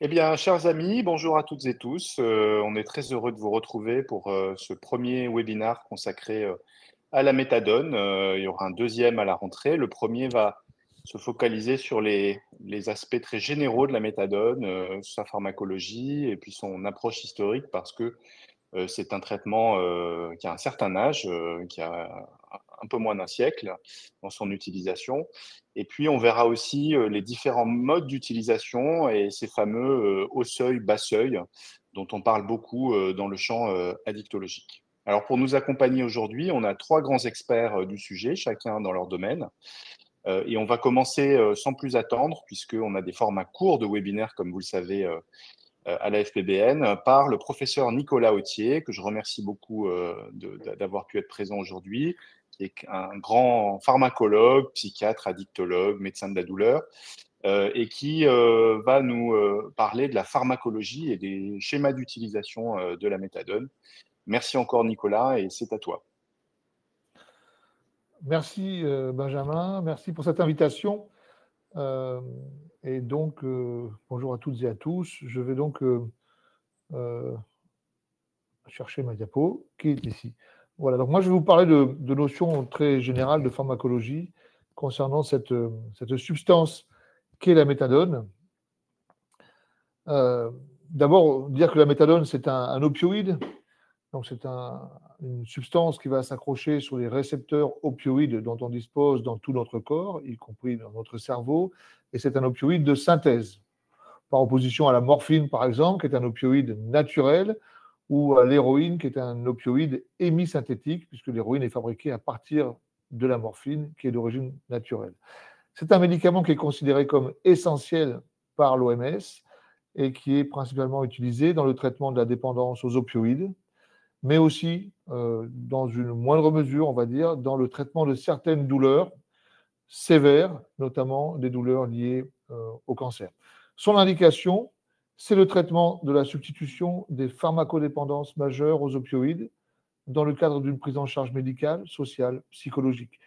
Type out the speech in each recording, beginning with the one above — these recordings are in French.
Eh bien, chers amis, bonjour à toutes et tous. On est très heureux de vous retrouver pour ce premier webinar consacré à la méthadone. Il y aura un deuxième à la rentrée. Le premier va se focaliser sur les aspects très généraux de la méthadone, sa pharmacologie et puis son approche historique, parce que c'est un traitement qui a un certain âge, qui a un peu moins d'un siècle dans son utilisation. Et puis, on verra aussi les différents modes d'utilisation et ces fameux haut seuil, bas seuil, dont on parle beaucoup dans le champ addictologique. Alors, pour nous accompagner aujourd'hui, on a trois grands experts du sujet, chacun dans leur domaine. Et on va commencer sans plus attendre, puisqu'on a des formats courts de webinaires, comme vous le savez, à la FPBN, par le professeur Nicolas Authier, que je remercie beaucoup d'avoir pu être présent aujourd'hui, qui est un grand pharmacologue, psychiatre, addictologue, médecin de la douleur, et qui va nous parler de la pharmacologie et des schémas d'utilisation de la méthadone. Merci encore Nicolas, et c'est à toi. Merci Benjamin, merci pour cette invitation. Et donc, bonjour à toutes et à tous. Je vais donc chercher ma diapo qui est ici. Voilà, donc moi je vais vous parler de notions très générales de pharmacologie concernant cette substance qu'est la méthadone. D'abord, dire que la méthadone, c'est un opioïde. Donc, c'est une substance qui va s'accrocher sur les récepteurs opioïdes dont on dispose dans tout notre corps, y compris dans notre cerveau. Et c'est un opioïde de synthèse, par opposition à la morphine, par exemple, qui est un opioïde naturel, ou à l'héroïne, qui est un opioïde hémisynthétique, puisque l'héroïne est fabriquée à partir de la morphine, qui est d'origine naturelle. C'est un médicament qui est considéré comme essentiel par l'OMS et qui est principalement utilisé dans le traitement de la dépendance aux opioïdes, mais aussi, dans une moindre mesure, on va dire, dans le traitement de certaines douleurs sévères, notamment des douleurs liées au cancer. Son indication, c'est le traitement de la substitution des pharmacodépendances majeures aux opioïdes dans le cadre d'une prise en charge médicale, sociale, psychologique.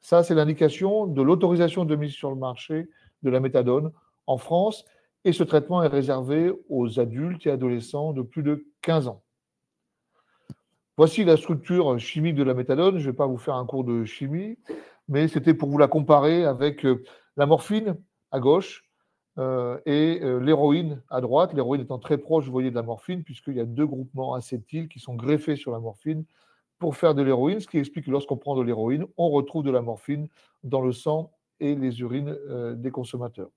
Ça, c'est l'indication de l'autorisation de mise sur le marché de la méthadone en France, et ce traitement est réservé aux adultes et adolescents de plus de 15 ans. Voici la structure chimique de la méthadone. Je ne vais pas vous faire un cours de chimie, mais c'était pour vous la comparer avec la morphine à gauche et l'héroïne à droite. L'héroïne étant très proche, vous voyez, de la morphine, puisqu'il y a deux groupements acétyles qui sont greffés sur la morphine pour faire de l'héroïne, ce qui explique que lorsqu'on prend de l'héroïne, on retrouve de la morphine dans le sang et les urines des consommateurs.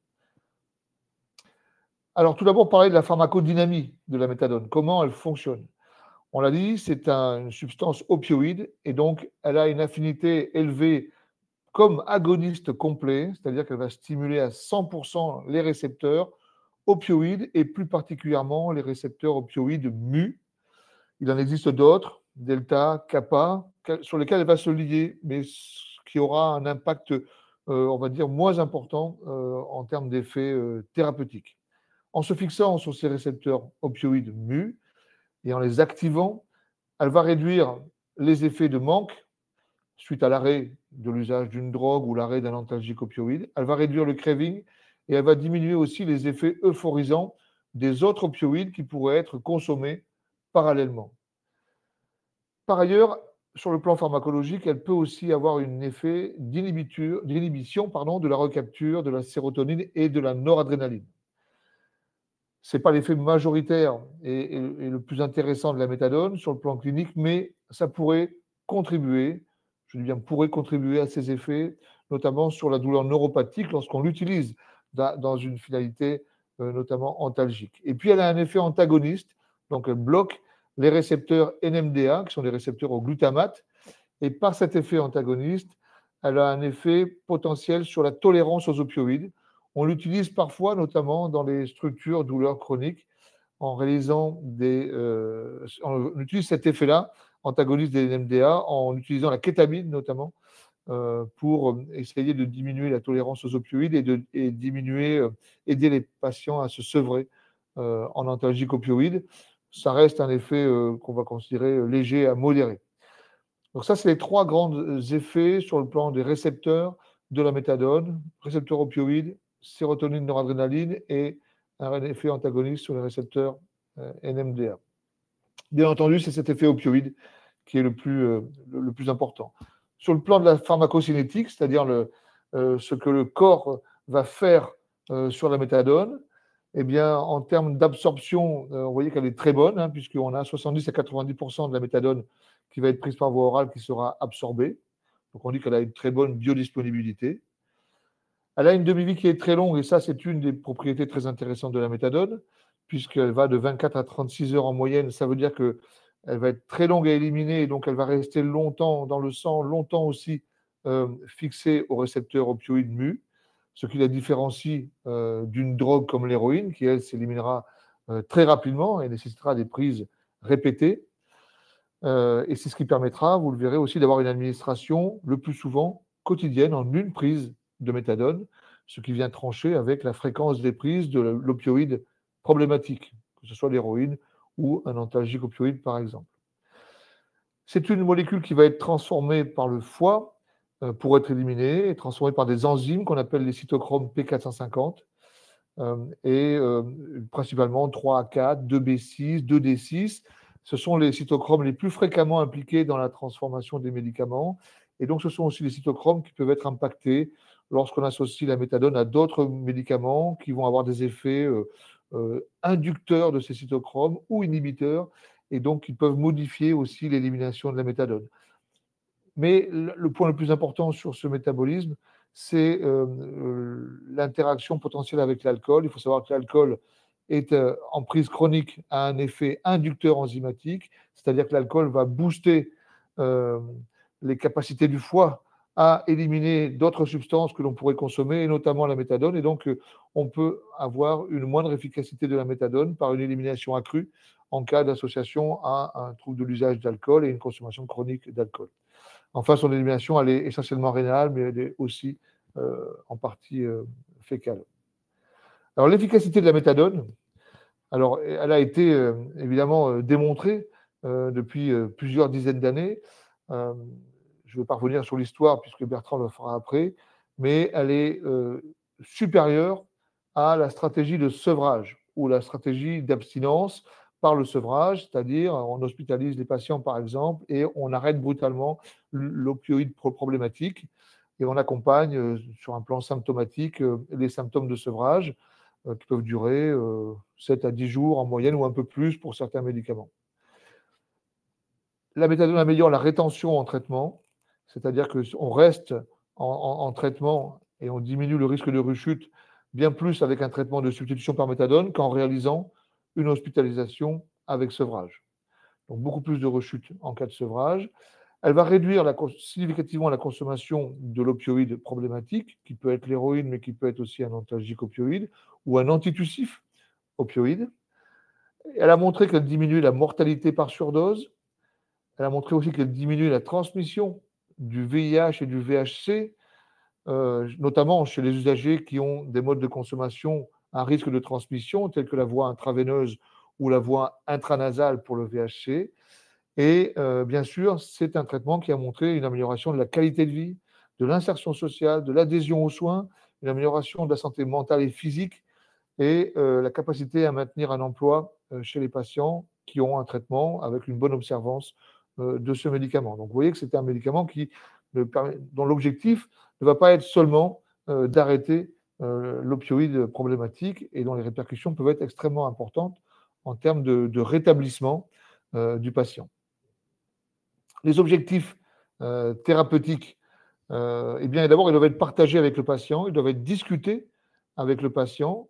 Alors, tout d'abord, parler de la pharmacodynamie de la méthadone. Comment elle fonctionne? On l'a dit, c'est une substance opioïde et donc elle a une affinité élevée comme agoniste complet, c'est-à-dire qu'elle va stimuler à 100% les récepteurs opioïdes et plus particulièrement les récepteurs opioïdes mu. Il en existe d'autres, delta, kappa, sur lesquels elle va se lier, mais qui aura un impact, on va dire, moins important en termes d'effets thérapeutiques. En se fixant sur ces récepteurs opioïdes mu, et en les activant, elle va réduire les effets de manque suite à l'arrêt de l'usage d'une drogue ou l'arrêt d'un antalgique opioïde. Elle va réduire le craving et elle va diminuer aussi les effets euphorisants des autres opioïdes qui pourraient être consommés parallèlement. Par ailleurs, sur le plan pharmacologique, elle peut aussi avoir un effet d'inhibition de la recapture de la sérotonine et de la noradrénaline. Ce n'est pas l'effet majoritaire et le plus intéressant de la méthadone sur le plan clinique, mais ça pourrait contribuer, je dis bien pourrait contribuer à ces effets, notamment sur la douleur neuropathique lorsqu'on l'utilise dans une finalité notamment antalgique. Et puis elle a un effet antagoniste, donc elle bloque les récepteurs NMDA, qui sont les récepteurs au glutamate, et par cet effet antagoniste, elle a un effet potentiel sur la tolérance aux opioïdes. On l'utilise parfois, notamment dans les structures douleurs chroniques, en réalisant on utilise cet effet-là, antagoniste des NMDA, en utilisant la kétamine notamment, pour essayer de diminuer la tolérance aux opioïdes et aider les patients à se sevrer en antalgique opioïde. Ça reste un effet qu'on va considérer léger à modéré. Donc ça, c'est les trois grands effets sur le plan des récepteurs de la méthadone, récepteurs opioïdes, sérotonine, noradrénaline et un effet antagoniste sur les récepteurs NMDA. Bien entendu, c'est cet effet opioïde qui est le plus important. Sur le plan de la pharmacocinétique, c'est-à-dire ce que le corps va faire sur la méthadone, eh bien, en termes d'absorption, vous voyez qu'elle est très bonne, hein, puisqu'on a 70 à 90% de la méthadone qui va être prise par voie orale qui sera absorbée. Donc, on dit qu'elle a une très bonne biodisponibilité. Elle a une demi-vie qui est très longue, et ça, c'est une des propriétés très intéressantes de la méthadone, puisqu'elle va de 24 à 36 heures en moyenne. Ça veut dire qu'elle va être très longue à éliminer, et donc elle va rester longtemps dans le sang, longtemps aussi fixée au récepteur opioïde mu, ce qui la différencie d'une drogue comme l'héroïne, qui, elle, s'éliminera très rapidement et nécessitera des prises répétées. Et c'est ce qui permettra, vous le verrez aussi, d'avoir une administration le plus souvent quotidienne en une prise de méthadone, ce qui vient trancher avec la fréquence des prises de l'opioïde problématique, que ce soit l'héroïne ou un antalgique opioïde, par exemple. C'est une molécule qui va être transformée par le foie pour être éliminée, et transformée par des enzymes qu'on appelle les cytochromes P450, et principalement 3A4, 2B6, 2D6. Ce sont les cytochromes les plus fréquemment impliqués dans la transformation des médicaments. Et donc, ce sont aussi les cytochromes qui peuvent être impactés lorsqu'on associe la méthadone à d'autres médicaments qui vont avoir des effets inducteurs de ces cytochromes ou inhibiteurs, et donc qui peuvent modifier aussi l'élimination de la méthadone. Mais le point le plus important sur ce métabolisme, c'est l'interaction potentielle avec l'alcool. Il faut savoir que l'alcool est en prise chronique a un effet inducteur enzymatique, c'est-à-dire que l'alcool va booster les capacités du foie à éliminer d'autres substances que l'on pourrait consommer, et notamment la méthadone. Et donc, on peut avoir une moindre efficacité de la méthadone par une élimination accrue en cas d'association à un trouble de l'usage d'alcool et une consommation chronique d'alcool. Enfin, son élimination, elle est essentiellement rénale, mais elle est aussi en partie fécale. Alors, l'efficacité de la méthadone, alors, elle a été évidemment démontrée depuis plusieurs dizaines d'années. Je ne vais pas revenir sur l'histoire, puisque Bertrand le fera après, mais elle est supérieure à la stratégie de sevrage ou la stratégie d'abstinence par le sevrage, c'est-à-dire on hospitalise les patients, par exemple, et on arrête brutalement l'opioïde problématique, et on accompagne sur un plan symptomatique les symptômes de sevrage qui peuvent durer 7 à 10 jours en moyenne, ou un peu plus pour certains médicaments. La méthadone améliore la rétention en traitement, c'est-à-dire qu'on reste en traitement et on diminue le risque de rechute bien plus avec un traitement de substitution par méthadone qu'en réalisant une hospitalisation avec sevrage. Donc beaucoup plus de rechute en cas de sevrage. Elle va réduire significativement la consommation de l'opioïde problématique, qui peut être l'héroïne, mais qui peut être aussi un antalgique opioïde ou un antitussif opioïde. Elle a montré qu'elle diminue la mortalité par surdose. Elle a montré aussi qu'elle diminue la transmission du VIH et du VHC, notamment chez les usagers qui ont des modes de consommation à risque de transmission, tels que la voie intraveineuse ou la voie intranasale pour le VHC. Et bien sûr, c'est un traitement qui a montré une amélioration de la qualité de vie, de l'insertion sociale, de l'adhésion aux soins, une amélioration de la santé mentale et physique, et la capacité à maintenir un emploi chez les patients qui ont un traitement avec une bonne observance de ce médicament. Donc vous voyez que c'est un médicament dont l'objectif ne va pas être seulement d'arrêter l'opioïde problématique, et dont les répercussions peuvent être extrêmement importantes en termes de rétablissement du patient. Les objectifs thérapeutiques, eh bien, d'abord, ils doivent être partagés avec le patient, ils doivent être discutés avec le patient.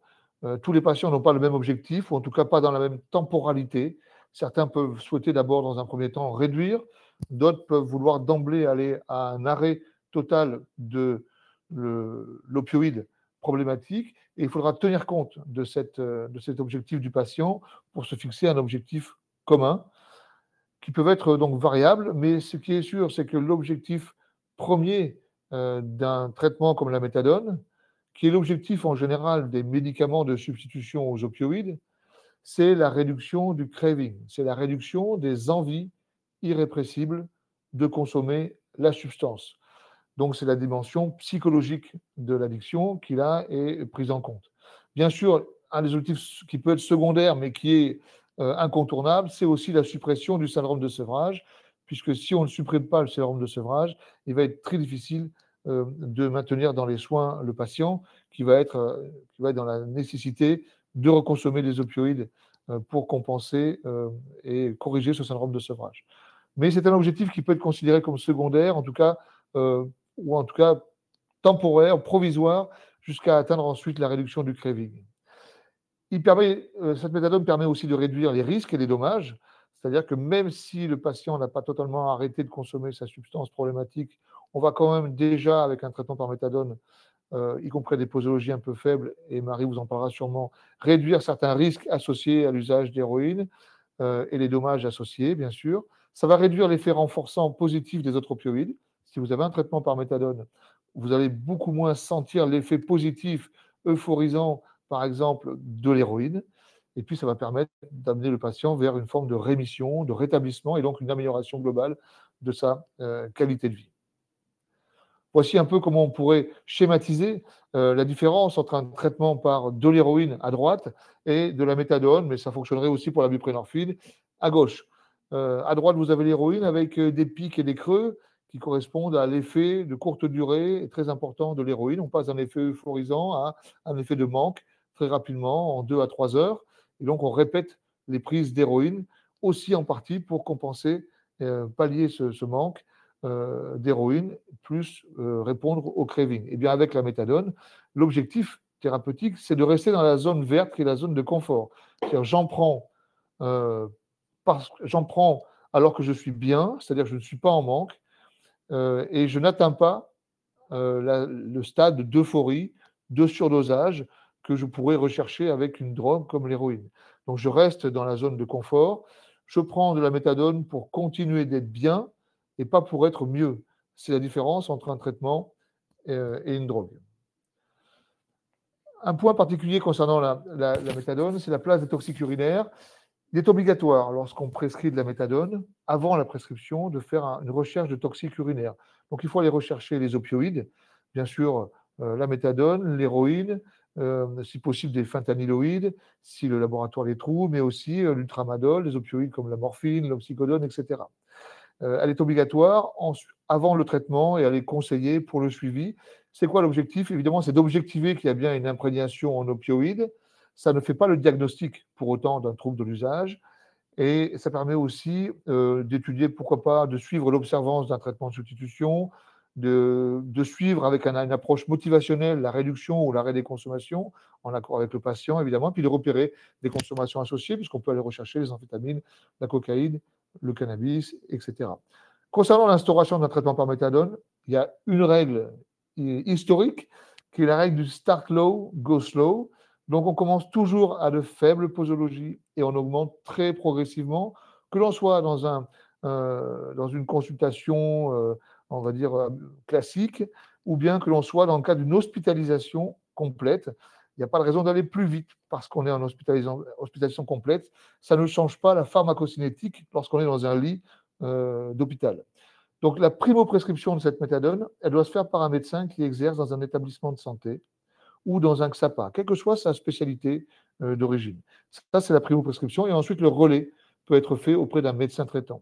Tous les patients n'ont pas le même objectif, ou en tout cas pas dans la même temporalité. Certains peuvent souhaiter d'abord, dans un premier temps, réduire. D'autres peuvent vouloir d'emblée aller à un arrêt total de l'opioïde problématique. Et il faudra tenir compte de cet objectif du patient pour se fixer un objectif commun, qui peuvent être donc variables. Mais ce qui est sûr, c'est que l'objectif premier d'un traitement comme la méthadone, qui est l'objectif en général des médicaments de substitution aux opioïdes, c'est la réduction du craving, c'est la réduction des envies irrépressibles de consommer la substance. Donc, c'est la dimension psychologique de l'addiction qui, là, est prise en compte. Bien sûr, un des objectifs qui peut être secondaire, mais qui est incontournable, c'est aussi la suppression du syndrome de sevrage, puisque si on ne supprime pas le syndrome de sevrage, il va être très difficile de maintenir dans les soins le patient qui va être dans la nécessité de reconsommer des opioïdes pour compenser et corriger ce syndrome de sevrage. Mais c'est un objectif qui peut être considéré comme secondaire, en tout cas, ou en tout cas temporaire, provisoire, jusqu'à atteindre ensuite la réduction du craving. Cette méthadone permet aussi de réduire les risques et les dommages, c'est-à-dire que même si le patient n'a pas totalement arrêté de consommer sa substance problématique, on va quand même déjà, avec un traitement par méthadone, y compris à des posologies un peu faibles, et Marie vous en parlera sûrement, réduire certains risques associés à l'usage d'héroïne et les dommages associés, bien sûr. Ça va réduire l'effet renforçant positif des autres opioïdes. Si vous avez un traitement par méthadone, vous allez beaucoup moins sentir l'effet positif euphorisant, par exemple, de l'héroïne. Et puis, ça va permettre d'amener le patient vers une forme de rémission, de rétablissement et donc une amélioration globale de sa qualité de vie. Voici un peu comment on pourrait schématiser la différence entre un traitement par de l'héroïne à droite et de la méthadone, mais ça fonctionnerait aussi pour la buprenorphine à gauche. À droite, vous avez l'héroïne avec des pics et des creux qui correspondent à l'effet de courte durée et très important de l'héroïne. On passe d'un effet euphorisant à un effet de manque très rapidement, en 2 à 3 heures. Et donc, on répète les prises d'héroïne aussi en partie pour compenser, pallier ce manque d'héroïne, plus répondre au craving. Et bien avec la méthadone, l'objectif thérapeutique, c'est de rester dans la zone verte qui est la zone de confort. C'est-à-dire j'en prends alors que je suis bien, c'est-à-dire que je ne suis pas en manque, et je n'atteins pas le stade d'euphorie, de surdosage que je pourrais rechercher avec une drogue comme l'héroïne. Donc je reste dans la zone de confort, je prends de la méthadone pour continuer d'être bien et pas pour être mieux. C'est la différence entre un traitement et une drogue. Un point particulier concernant la méthadone, c'est la place des toxiques urinaires. Il est obligatoire, lorsqu'on prescrit de la méthadone, avant la prescription, de faire une recherche de toxiques urinaires. Donc, il faut aller rechercher les opioïdes, bien sûr, la méthadone, l'héroïne, si possible des fentanyloïdes, si le laboratoire les trouve, mais aussi l'ultramadol, les opioïdes comme la morphine, l'oxycodone, etc. Elle est obligatoire avant le traitement et elle est conseillée pour le suivi. C'est quoi l'objectif? Évidemment, c'est d'objectiver qu'il y a bien une imprégnation en opioïdes. Ça ne fait pas le diagnostic pour autant d'un trouble de l'usage. Et ça permet aussi d'étudier, pourquoi pas, de suivre l'observance d'un traitement de substitution, de suivre avec une approche motivationnelle la réduction ou l'arrêt des consommations, en accord avec le patient, évidemment, puis de repérer des consommations associées, puisqu'on peut aller rechercher les amphétamines, la cocaïne, le cannabis, etc. Concernant l'instauration d'un traitement par méthadone, il y a une règle historique qui est la règle du start low, go slow. Donc, on commence toujours à de faibles posologies et on augmente très progressivement, que l'on soit dans une consultation, on va dire, classique, ou bien que l'on soit dans le cas d'une hospitalisation complète. Il n'y a pas de raison d'aller plus vite parce qu'on est en hospitalisation complète. Ça ne change pas la pharmacocinétique lorsqu'on est dans un lit d'hôpital. Donc, la primo-prescription de cette méthadone, elle doit se faire par un médecin qui exerce dans un établissement de santé ou dans un XAPA, quelle que soit sa spécialité d'origine. Ça, c'est la primo-prescription. Et ensuite, le relais peut être fait auprès d'un médecin traitant.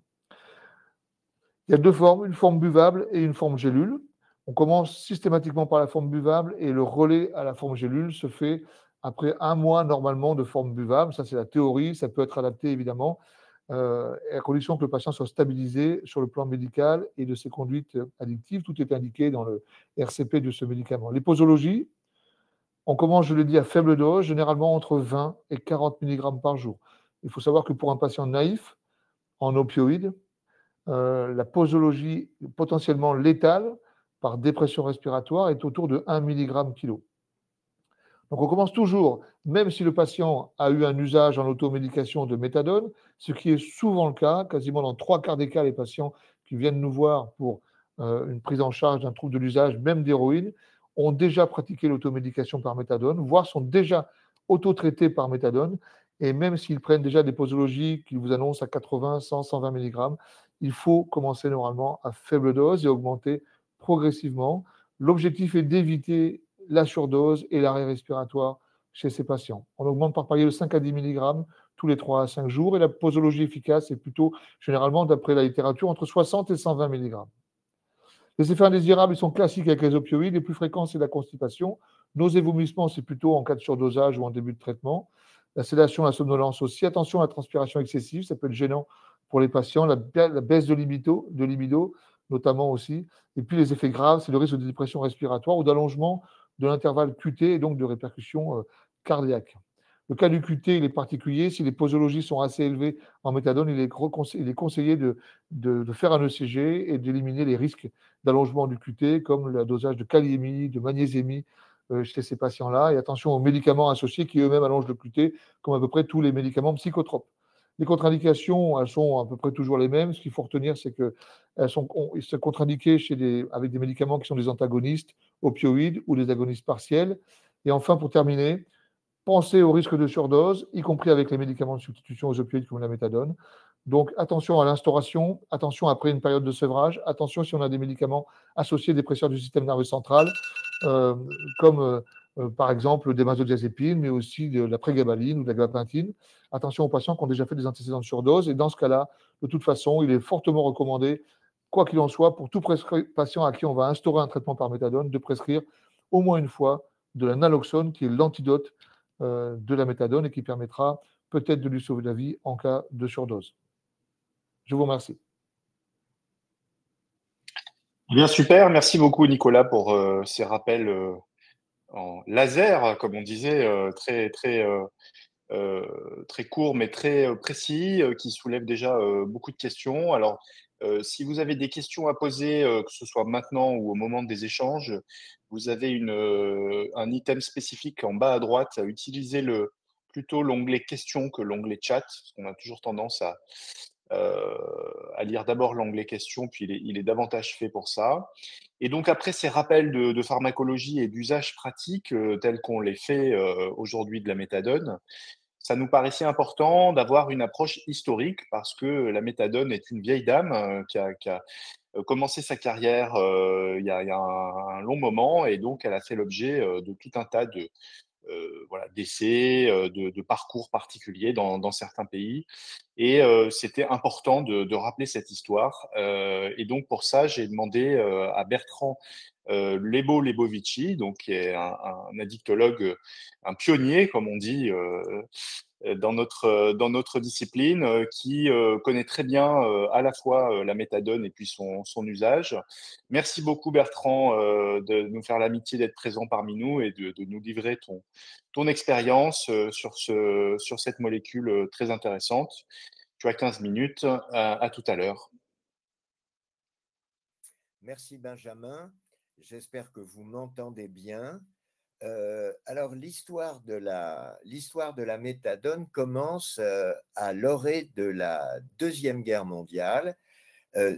Il y a deux formes, une forme buvable et une forme gélule. On commence systématiquement par la forme buvable et le relais à la forme gélule se fait après 1 mois normalement de forme buvable. Ça, c'est la théorie. Ça peut être adapté, évidemment, à condition que le patient soit stabilisé sur le plan médical et de ses conduites addictives. Tout est indiqué dans le RCP de ce médicament. Les posologies, on commence, je l'ai dit, à faible dose, généralement entre 20 et 40 mg par jour. Il faut savoir que pour un patient naïf en opioïdes, la posologie potentiellement létale par dépression respiratoire est autour de 1 mg/kg. Donc on commence toujours, même si le patient a eu un usage en automédication de méthadone, ce qui est souvent le cas, quasiment dans 3/4 des cas, les patients qui viennent nous voir pour une prise en charge d'un trouble de l'usage, même d'héroïne, ont déjà pratiqué l'automédication par méthadone, voire sont déjà auto-traités par méthadone, et même s'ils prennent déjà des posologies qu'ils vous annoncent à 80, 100, 120 mg, il faut commencer normalement à faible dose et augmenter progressivement. L'objectif est d'éviter la surdose et l'arrêt respiratoire chez ces patients. On augmente par palier de 5 à 10 mg tous les 3 à 5 jours et la posologie efficace est plutôt, généralement, d'après la littérature, entre 60 et 120 mg. Les effets indésirables, ils sont classiques avec les opioïdes. Les plus fréquents, c'est la constipation. Nausées, vomissements, c'est plutôt en cas de surdosage ou en début de traitement. La sédation, la somnolence aussi. Attention à la transpiration excessive, ça peut être gênant pour les patients. La baisse de libido, notamment aussi. Et puis les effets graves, c'est le risque de dépression respiratoire ou d'allongement de l'intervalle QT et donc de répercussions cardiaques. Le cas du QT, il est particulier. Si les posologies sont assez élevées en méthadone, il est conseillé de faire un ECG et d'éliminer les risques d'allongement du QT, comme le dosage de kaliémie, de magnésémie chez ces patients-là. Et attention aux médicaments associés qui eux-mêmes allongent le QT, comme à peu près tous les médicaments psychotropes. Les contre-indications, elles sont à peu près toujours les mêmes. Ce qu'il faut retenir, c'est qu'elles sont contre-indiquées avec des médicaments qui sont des antagonistes opioïdes ou des agonistes partiels. Et enfin, pour terminer, pensez au risque de surdose, y compris avec les médicaments de substitution aux opioïdes comme la méthadone. Donc, attention à l'instauration, attention après une période de sevrage, attention si on a des médicaments associés des dépresseurs du système nerveux central, euh, comme par exemple des benzodiazépines, mais aussi de la prégabaline ou de la gabapentine. Attention aux patients qui ont déjà fait des antécédents de surdose. Et dans ce cas-là, de toute façon, il est fortement recommandé, quoi qu'il en soit, pour tout patient à qui on va instaurer un traitement par méthadone, de prescrire au moins une fois de la naloxone, qui est l'antidote de la méthadone et qui permettra peut-être de lui sauver la vie en cas de surdose. Je vous remercie. Bien, super. Merci beaucoup, Nicolas, pour ces rappels en laser, comme on disait, très courts, mais très précis, qui soulèvent déjà beaucoup de questions. Alors, si vous avez des questions à poser, que ce soit maintenant ou au moment des échanges, vous avez un item spécifique en bas à droite. Utilisez plutôt l'onglet questions que l'onglet chat, parce qu'on a toujours tendance à lire d'abord l'onglet questions, puis il est davantage fait pour ça. Et donc, après ces rappels de pharmacologie et d'usage pratique tels qu'on les fait aujourd'hui de la méthadone, ça nous paraissait important d'avoir une approche historique parce que la méthadone est une vieille dame qui a commencé sa carrière il y a un long moment et donc elle a fait l'objet de tout un tas voilà, d'essais, de parcours particuliers dans certains pays. Et c'était important de rappeler cette histoire. Et donc, pour ça, j'ai demandé à Bertrand Lebovici, donc, qui est un addictologue, un pionnier, comme on dit, dans notre discipline, qui connaît très bien à la fois la méthadone et puis son usage. Merci beaucoup, Bertrand, de nous faire l'amitié d'être présent parmi nous et de nous livrer ton expérience sur cette molécule très intéressante. Tu as 15 minutes. À tout à l'heure. Merci, Benjamin. J'espère que vous m'entendez bien. Alors, l'histoire de la méthadone commence à l'orée de la Deuxième Guerre mondiale.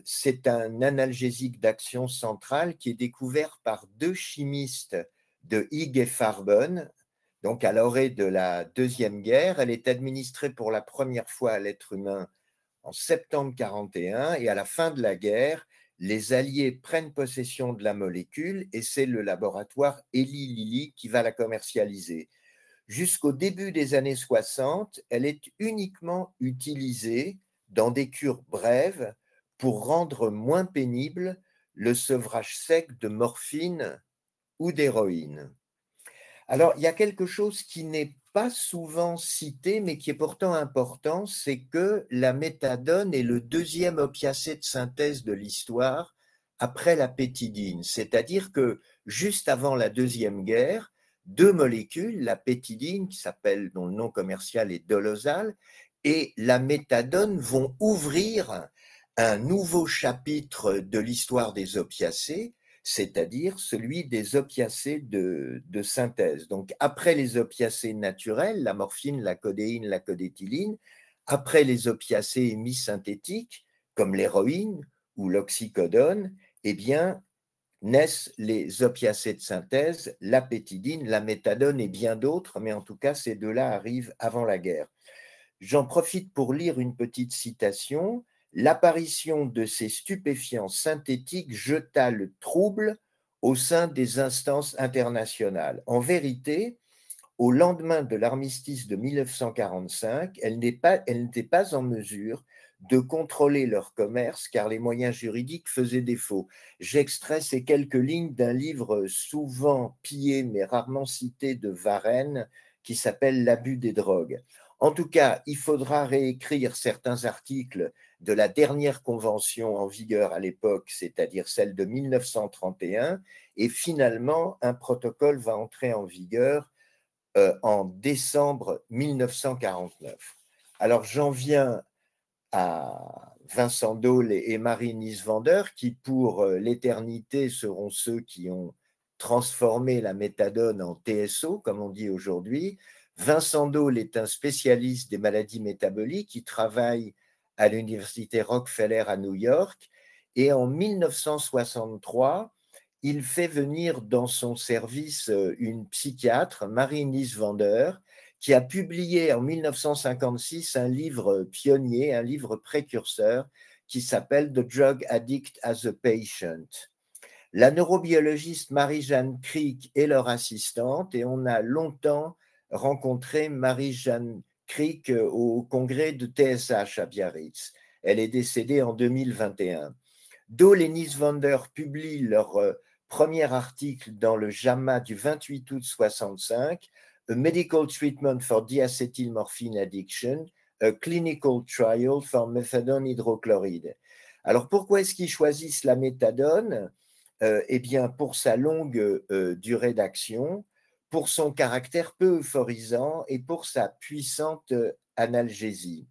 C'est un analgésique d'action centrale qui est découvert par deux chimistes de Higg et Farben. Donc, à l'orée de la Deuxième Guerre, elle est administrée pour la première fois à l'être humain en septembre 1941 et à la fin de la guerre, les Alliés prennent possession de la molécule et c'est le laboratoire Eli Lilly qui va la commercialiser. Jusqu'au début des années 60, elle est uniquement utilisée dans des cures brèves pour rendre moins pénible le sevrage sec de morphine ou d'héroïne. Alors, il y a quelque chose qui n'est pas souvent cité, mais qui est pourtant important, c'est que la méthadone est le deuxième opiacé de synthèse de l'histoire après la pétidine. C'est-à-dire que juste avant la Deuxième Guerre, deux molécules, la pétidine, dont le nom commercial est Dolozal, et la méthadone vont ouvrir un nouveau chapitre de l'histoire des opiacés, c'est-à-dire celui des opiacés de synthèse. Donc, après les opiacés naturels, la morphine, la codéine, la codéthyline, après les opiacés hémisynthétiques, comme l'héroïne ou l'oxycodone, eh bien, naissent les opiacés de synthèse, la pétidine, la méthadone et bien d'autres, mais en tout cas, ces deux-là arrivent avant la guerre. J'en profite pour lire une petite citation. L'apparition de ces stupéfiants synthétiques jeta le trouble au sein des instances internationales. En vérité, au lendemain de l'armistice de 1945, elles n'étaient pas en mesure de contrôler leur commerce car les moyens juridiques faisaient défaut. J'extrais ces quelques lignes d'un livre souvent pillé mais rarement cité de Varenne qui s'appelle L'abus des drogues. En tout cas, il faudra réécrire certains articles de la dernière convention en vigueur à l'époque, c'est-à-dire celle de 1931, et finalement, un protocole va entrer en vigueur en décembre 1949. Alors, j'en viens à Vincent Dole et Marie Niswander, qui pour l'éternité seront ceux qui ont transformé la méthadone en TSO, comme on dit aujourd'hui. Vincent Dole est un spécialiste des maladies métaboliques qui travaille à l'université Rockefeller à New York. Et en 1963, il fait venir dans son service une psychiatre, Marie Niswander, qui a publié en 1956 un livre pionnier, un livre précurseur qui s'appelle The Drug Addict as a Patient. La neurobiologiste Marie-Jeanne Crick est leur assistante et on a longtemps rencontré Marie-Jeanne Crick au congrès de TSH à Biarritz. Elle est décédée en 2021. Dole et Niswander publient leur premier article dans le JAMA du 28 août 65, A Medical Treatment for Diacetylmorphine Addiction, a Clinical Trial for Methadone Hydrochloride. Alors pourquoi est-ce qu'ils choisissent la méthadone? Eh bien, pour sa longue durée d'action, pour son caractère peu euphorisant et pour sa puissante analgésie.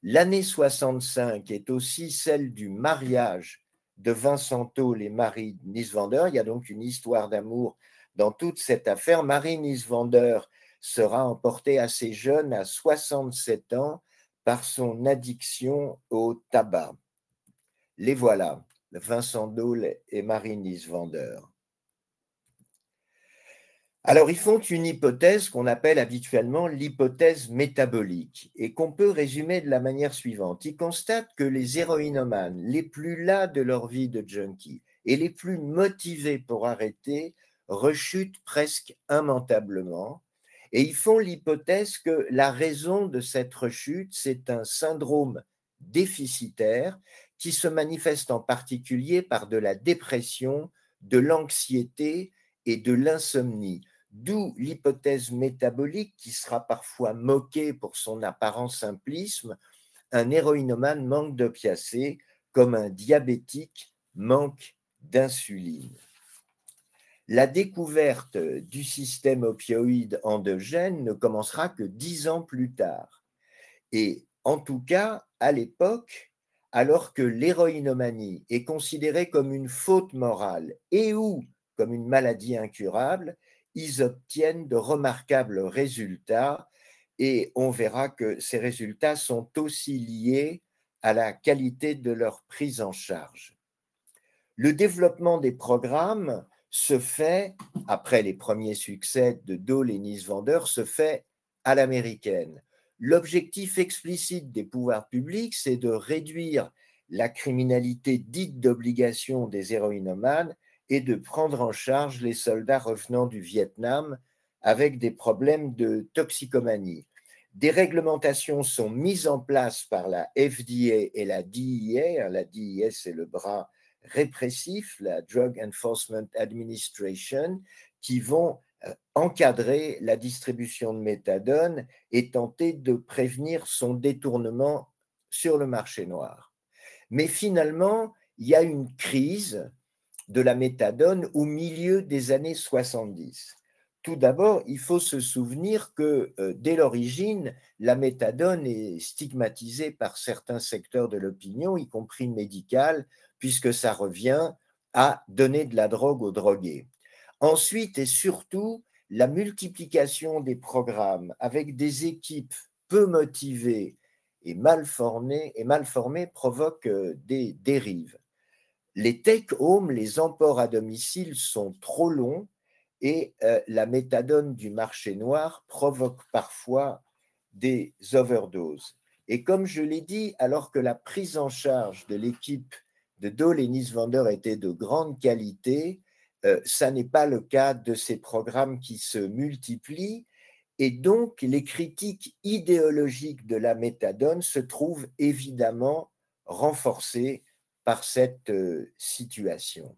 L'année 65 est aussi celle du mariage de Vincent Dole et Marie Niswander. Il y a donc une histoire d'amour dans toute cette affaire. Marie Niswander sera emportée assez jeune, à 67 ans, par son addiction au tabac. Les voilà, Vincent Dole et Marie Niswander. Alors, ils font une hypothèse qu'on appelle habituellement l'hypothèse métabolique et qu'on peut résumer de la manière suivante. Ils constatent que les héroïnomanes les plus las de leur vie de junkie et les plus motivés pour arrêter rechutent presque immanquablement. Et ils font l'hypothèse que la raison de cette rechute, c'est un syndrome déficitaire qui se manifeste en particulier par de la dépression, de l'anxiété et de l'insomnie. D'où l'hypothèse métabolique qui sera parfois moquée pour son apparent simplisme. Un héroïnomane manque d'opiacés comme un diabétique manque d'insuline. La découverte du système opioïde endogène ne commencera que 10 ans plus tard. Et en tout cas, à l'époque, alors que l'héroïnomanie est considérée comme une faute morale et ou comme une maladie incurable, ils obtiennent de remarquables résultats et on verra que ces résultats sont aussi liés à la qualité de leur prise en charge. Le développement des programmes se fait, après les premiers succès de Dole et Niswander, se fait à l'américaine. L'objectif explicite des pouvoirs publics, c'est de réduire la criminalité dite d'obligation des héroïnomanes et de prendre en charge les soldats revenant du Vietnam avec des problèmes de toxicomanie. Des réglementations sont mises en place par la FDA et la DEA. La DEA, c'est le bras répressif, la Drug Enforcement Administration, qui vont encadrer la distribution de méthadone et tenter de prévenir son détournement sur le marché noir. Mais finalement, il y a une crise de la méthadone au milieu des années 70. Tout d'abord, il faut se souvenir que dès l'origine, la méthadone est stigmatisée par certains secteurs de l'opinion, y compris médicale, puisque ça revient à donner de la drogue aux drogués. Ensuite et surtout, la multiplication des programmes avec des équipes peu motivées et mal formées provoque des dérives. Les take-home, les emports à domicile sont trop longs et la méthadone du marché noir provoque parfois des overdoses. Et comme je l'ai dit, alors que la prise en charge de l'équipe de Dole et Niswander était de grande qualité, ça n'est pas le cas de ces programmes qui se multiplient Et donc, les critiques idéologiques de la méthadone se trouvent évidemment renforcées par cette situation.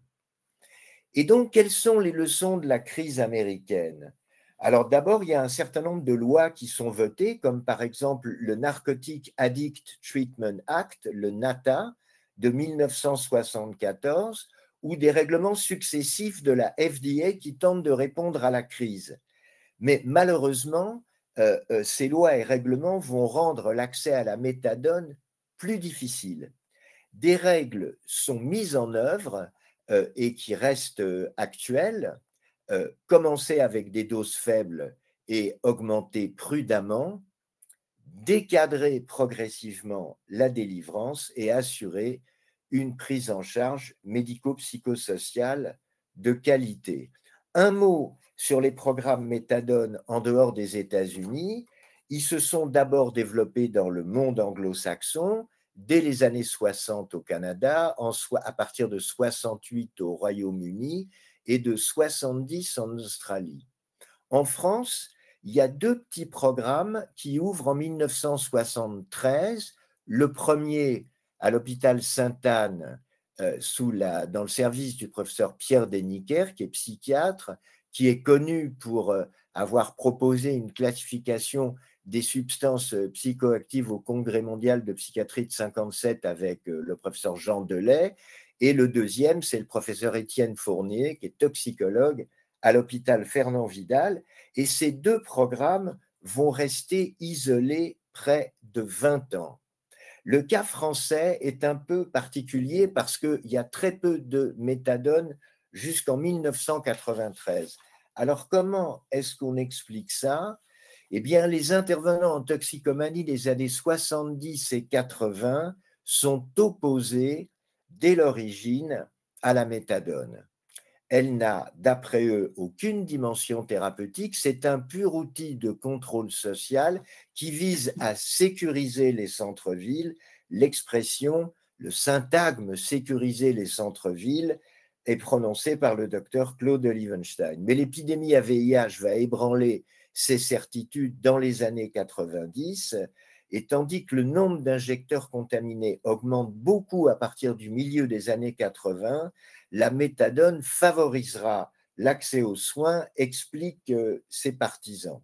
Et donc, quelles sont les leçons de la crise américaine? Alors d'abord, il y a un certain nombre de lois qui sont votées, comme par exemple le Narcotic Addict Treatment Act, le NATA, de 1974, ou des règlements successifs de la FDA qui tentent de répondre à la crise. Mais malheureusement, ces lois et règlements vont rendre l'accès à la méthadone plus difficile. Des règles sont mises en œuvre et qui restent actuelles, commencer avec des doses faibles et augmenter prudemment, décadrer progressivement la délivrance et assurer une prise en charge médico-psychosociale de qualité. Un mot sur les programmes méthadone en dehors des États-Unis. Ils se sont d'abord développés dans le monde anglo-saxon, dès les années 60 au Canada, à partir de 68 au Royaume-Uni et de 70 en Australie. En France, il y a deux petits programmes qui ouvrent en 1973. Le premier à l'hôpital Sainte-Anne, dans le service du professeur Pierre Deniker, qui est psychiatre, qui est connu pour avoir proposé une classification des substances psychoactives au Congrès mondial de psychiatrie de 57 avec le professeur Jean Delay. Et le deuxième, c'est le professeur Étienne Fournier, qui est toxicologue à l'hôpital Fernand Vidal. Et ces deux programmes vont rester isolés près de 20 ans. Le cas français est un peu particulier parce qu'il y a très peu de méthadone jusqu'en 1993. Alors, comment est-ce qu'on explique ça? Eh bien, les intervenants en toxicomanie des années 70 et 80 sont opposés dès l'origine à la méthadone. Elle n'a, d'après eux, aucune dimension thérapeutique. C'est un pur outil de contrôle social qui vise à sécuriser les centres-villes. L'expression, le syntagme sécuriser les centres-villes est prononcé par le docteur Claude Lievenstein. Mais l'épidémie à VIH va ébranler ces certitudes dans les années 90, et tandis que le nombre d'injecteurs contaminés augmente beaucoup à partir du milieu des années 80, la méthadone favorisera l'accès aux soins, expliquent ses partisans.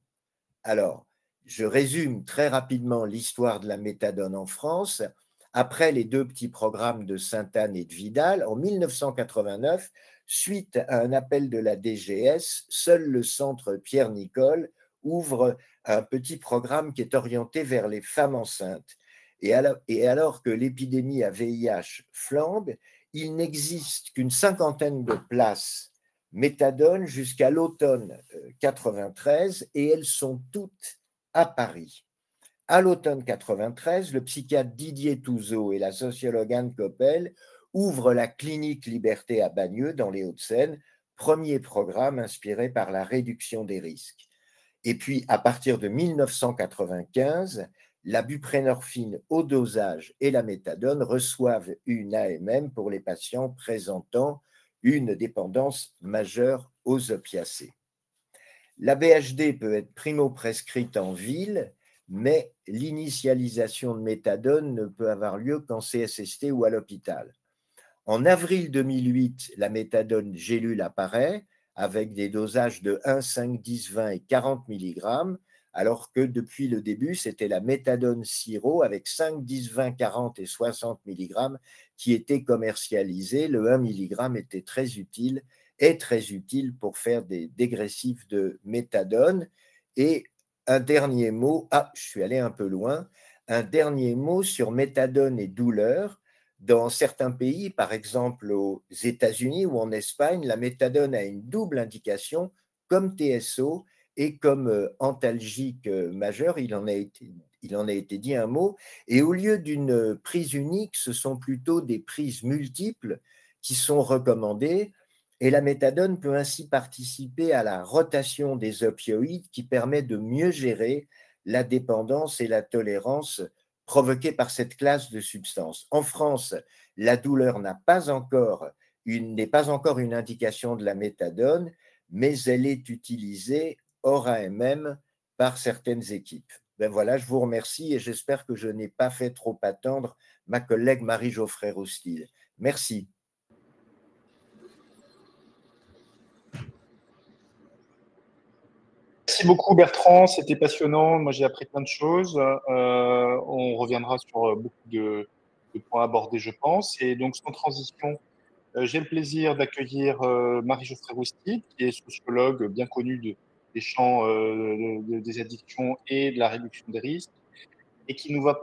Alors, je résume très rapidement l'histoire de la méthadone en France. Après les deux petits programmes de Sainte-Anne et de Vidal, en 1989, suite à un appel de la DGS, seul le centre Pierre-Nicole ouvre un petit programme qui est orienté vers les femmes enceintes. Et alors que l'épidémie à VIH flambe, il n'existe qu'une cinquantaine de places méthadone jusqu'à l'automne 93, et elles sont toutes à Paris. À l'automne 93, le psychiatre Didier Touzeau et la sociologue Anne Coppel ouvrent la clinique Liberté à Bagneux dans les Hauts-de-Seine, premier programme inspiré par la réduction des risques. Et puis, à partir de 1995, la buprénorphine haut dosage et la méthadone reçoivent une AMM pour les patients présentant une dépendance majeure aux opiacés. La BHD peut être primo-prescrite en ville, mais l'initialisation de méthadone ne peut avoir lieu qu'en CSST ou à l'hôpital. En avril 2008, la méthadone gélule apparaît avec des dosages de 1, 5, 10, 20 et 40 mg, alors que depuis le début, c'était la méthadone sirop avec 5, 10, 20, 40 et 60 mg qui était commercialisée. Le 1 mg était très utile pour faire des dégressifs de méthadone. Et un dernier mot, je suis allé un peu loin, un dernier mot sur méthadone et douleur. Dans certains pays, par exemple aux États-Unis ou en Espagne, la méthadone a une double indication comme TSO et comme antalgique majeur. Il en a été dit un mot. Et au lieu d'une prise unique, ce sont plutôt des prises multiples qui sont recommandées. Et la méthadone peut ainsi participer à la rotation des opioïdes qui permet de mieux gérer la dépendance et la tolérance provoquée par cette classe de substances. En France, la douleur n'est pas encore une indication de la méthadone, mais elle est utilisée hors AMM par certaines équipes. Ben voilà, je vous remercie et j'espère que je n'ai pas fait trop attendre ma collègue Marie-Geoffrey Roustille. Merci. Merci beaucoup Bertrand, c'était passionnant. Moi j'ai appris plein de choses. On reviendra sur beaucoup de points abordés, je pense. Et donc sans transition, j'ai le plaisir d'accueillir Marie-Geoffrey Roustille, qui est sociologue bien connue des champs des addictions et de la réduction des risques, et qui va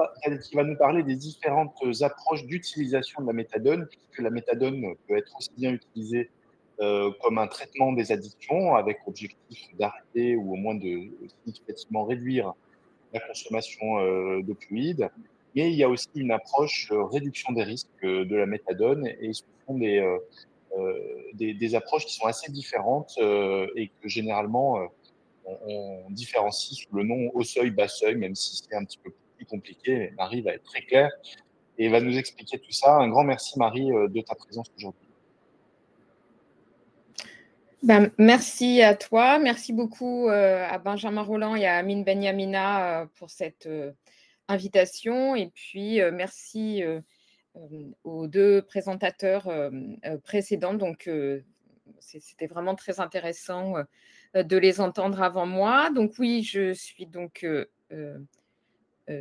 nous parler des différentes approches d'utilisation de la méthadone, puisque la méthadone peut être aussi bien utilisée comme un traitement des addictions, avec l'objectif d'arrêter ou au moins de significativement réduire la consommation d'opioïdes. Mais il y a aussi une approche réduction des risques de la méthadone, et ce sont des approches qui sont assez différentes et que généralement on différencie sous le nom haut seuil, bas seuil, même si c'est un petit peu plus compliqué. Marie va être très claire et va nous expliquer tout ça. Un grand merci Marie de ta présence aujourd'hui. Ben, merci à toi, merci beaucoup à Benjamin Rolland et à Amine Benyamina pour cette invitation, et puis merci aux deux présentateurs précédents. Donc, c'était vraiment très intéressant de les entendre avant moi. Donc oui, je suis donc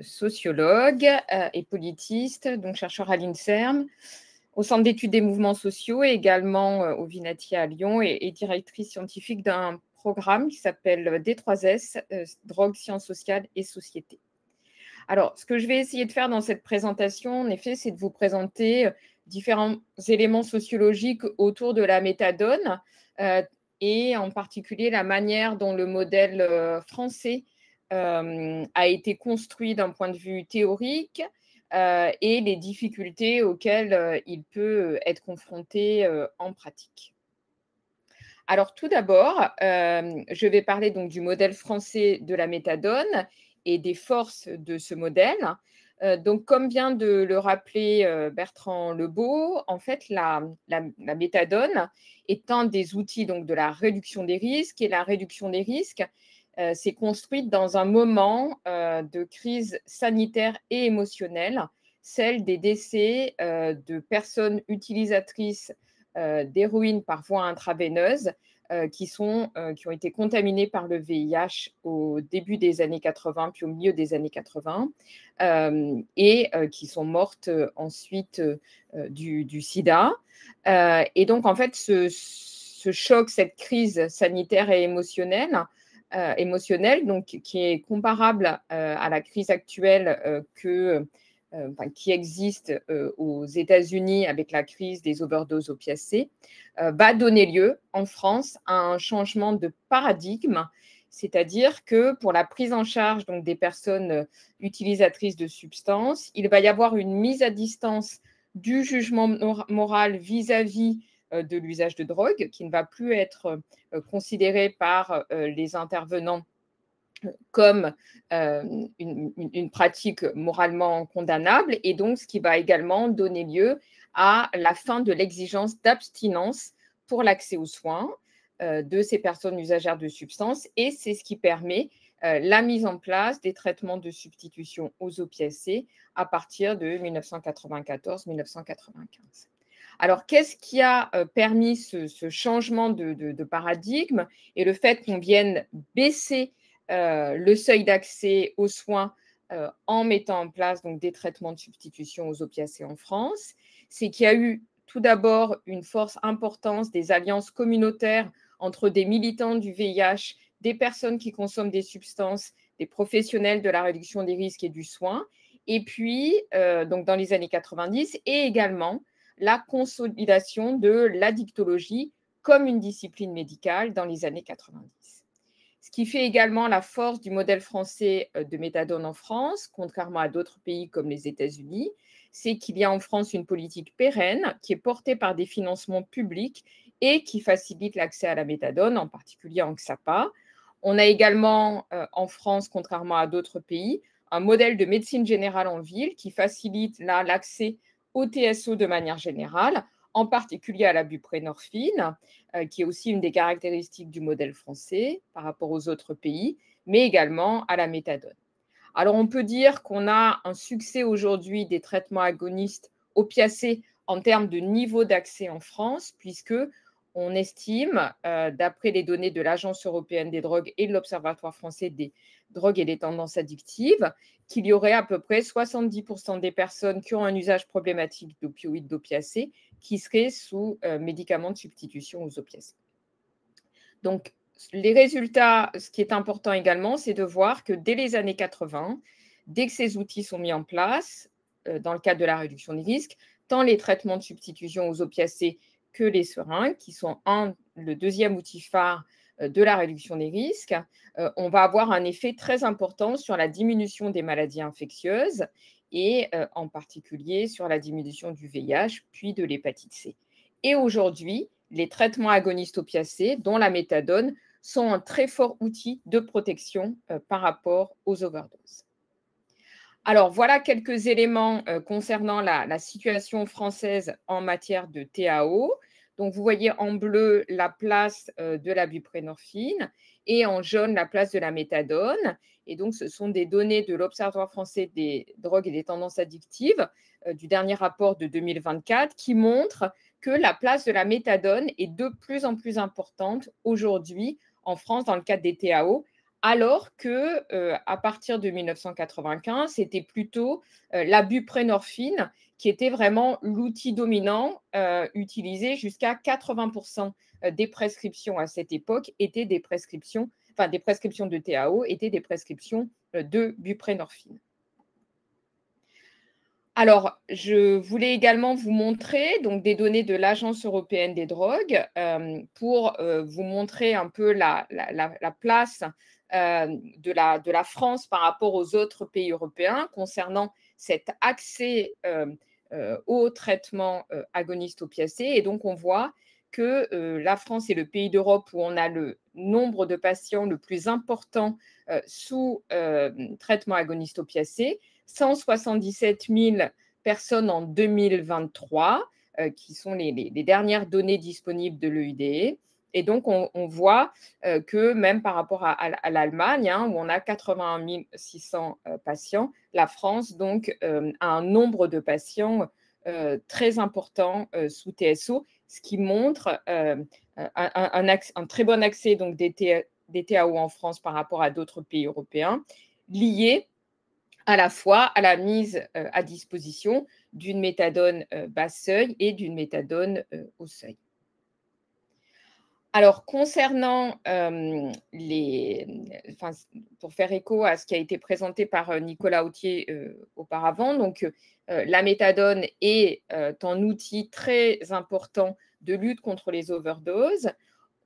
sociologue et politiste, donc chercheur à l'INSERM, au Centre d'études des mouvements sociaux, et également au Vinatier à Lyon, et directrice scientifique d'un programme qui s'appelle D3S, Drogue, Sciences sociales et Société. Alors, ce que je vais essayer de faire dans cette présentation, en effet, c'est de vous présenter différents éléments sociologiques autour de la méthadone, et en particulier la manière dont le modèle français a été construit d'un point de vue théorique, et les difficultés auxquelles il peut être confronté en pratique. Alors, tout d'abord, je vais parler donc du modèle français de la méthadone et des forces de ce modèle. Donc, comme vient de le rappeler Bertrand Lebeau, en fait, la méthadone est un des outils donc, de la réduction des risques, et la réduction des risques s'est construite dans un moment de crise sanitaire et émotionnelle, celle des décès de personnes utilisatrices d'héroïne par voie intraveineuse qui ont été contaminées par le VIH au début des années 80, puis au milieu des années 80, et qui sont mortes ensuite du sida. Et donc, en fait, ce choc, cette crise sanitaire et émotionnelle, donc, qui est comparable à la crise actuelle qui existe aux États-Unis avec la crise des overdoses opiacées, va donner lieu en France à un changement de paradigme, c'est-à-dire que pour la prise en charge donc, des personnes utilisatrices de substances, il va y avoir une mise à distance du jugement moral vis-à-vis de l'usage de drogue, qui ne va plus être considéré par les intervenants comme une pratique moralement condamnable, et donc ce qui va également donner lieu à la fin de l'exigence d'abstinence pour l'accès aux soins de ces personnes usagères de substances, et c'est ce qui permet la mise en place des traitements de substitution aux opiacés à partir de 1994-1995. Alors, qu'est-ce qui a permis ce changement de paradigme et le fait qu'on vienne baisser le seuil d'accès aux soins en mettant en place donc, des traitements de substitution aux opiacés en France? C'est qu'il y a eu tout d'abord une forte importance des alliances communautaires entre des militants du VIH, des personnes qui consomment des substances, des professionnels de la réduction des risques et du soin, et puis donc dans les années 90, et également la consolidation de l'addictologie comme une discipline médicale dans les années 90. Ce qui fait également la force du modèle français de méthadone en France, contrairement à d'autres pays comme les États-Unis, c'est qu'il y a en France une politique pérenne qui est portée par des financements publics et qui facilite l'accès à la méthadone, en particulier en XAPA. On a également en France, contrairement à d'autres pays, un modèle de médecine générale en ville qui facilite l'accès au TSO de manière générale, en particulier à la buprenorphine, qui est aussi une des caractéristiques du modèle français par rapport aux autres pays, mais également à la méthadone. Alors, on peut dire qu'on a un succès aujourd'hui des traitements agonistes opiacés en termes de niveau d'accès en France, puisque on estime, d'après les données de l'Agence européenne des drogues et de l'Observatoire français des drogues et des tendances addictives, qu'il y aurait à peu près 70% des personnes qui ont un usage problématique d'opioïdes, d'opiacés, qui seraient sous médicaments de substitution aux opiacés. Donc, les résultats, ce qui est important également, c'est de voir que dès les années 80, dès que ces outils sont mis en place, dans le cadre de la réduction des risques, tant les traitements de substitution aux opiacés que les seringues, qui sont le deuxième outil phare de la réduction des risques, on va avoir un effet très important sur la diminution des maladies infectieuses et en particulier sur la diminution du VIH puis de l'hépatite C. Et aujourd'hui, les traitements agonistes opiacés, dont la méthadone, sont un très fort outil de protection par rapport aux overdoses. Alors, voilà quelques éléments concernant la situation française en matière de TAO. Donc, vous voyez en bleu la place de la buprenorphine et en jaune la place de la méthadone. Et donc, ce sont des données de l'Observatoire français des drogues et des tendances addictives du dernier rapport de 2024 qui montrent que la place de la méthadone est de plus en plus importante aujourd'hui en France dans le cadre des TAO, alors que à partir de 1995, c'était plutôt la buprenorphine qui était vraiment l'outil dominant utilisé. Jusqu'à 80% des prescriptions à cette époque étaient des prescriptions, enfin des prescriptions de TAO étaient des prescriptions de buprenorphine. Alors, je voulais également vous montrer donc, des données de l'Agence européenne des drogues pour vous montrer un peu la place de la France par rapport aux autres pays européens concernant cet accès au traitement agoniste opiacé. Et donc, on voit que la France est le pays d'Europe où on a le nombre de patients le plus important sous traitement agoniste opiacé. 177 000 personnes en 2023, qui sont les dernières données disponibles de l'EUDE. Et donc, on voit que même par rapport à l'Allemagne, où on a 81 600 patients, la France donc, a un nombre de patients très important sous TSO, ce qui montre un très bon accès donc, des TAO en France par rapport à d'autres pays européens, liés à la fois à la mise à disposition d'une méthadone basse seuil et d'une méthadone haut seuil. Alors, concernant pour faire écho à ce qui a été présenté par Nicolas Autier auparavant, donc la méthadone est un outil très important de lutte contre les overdoses.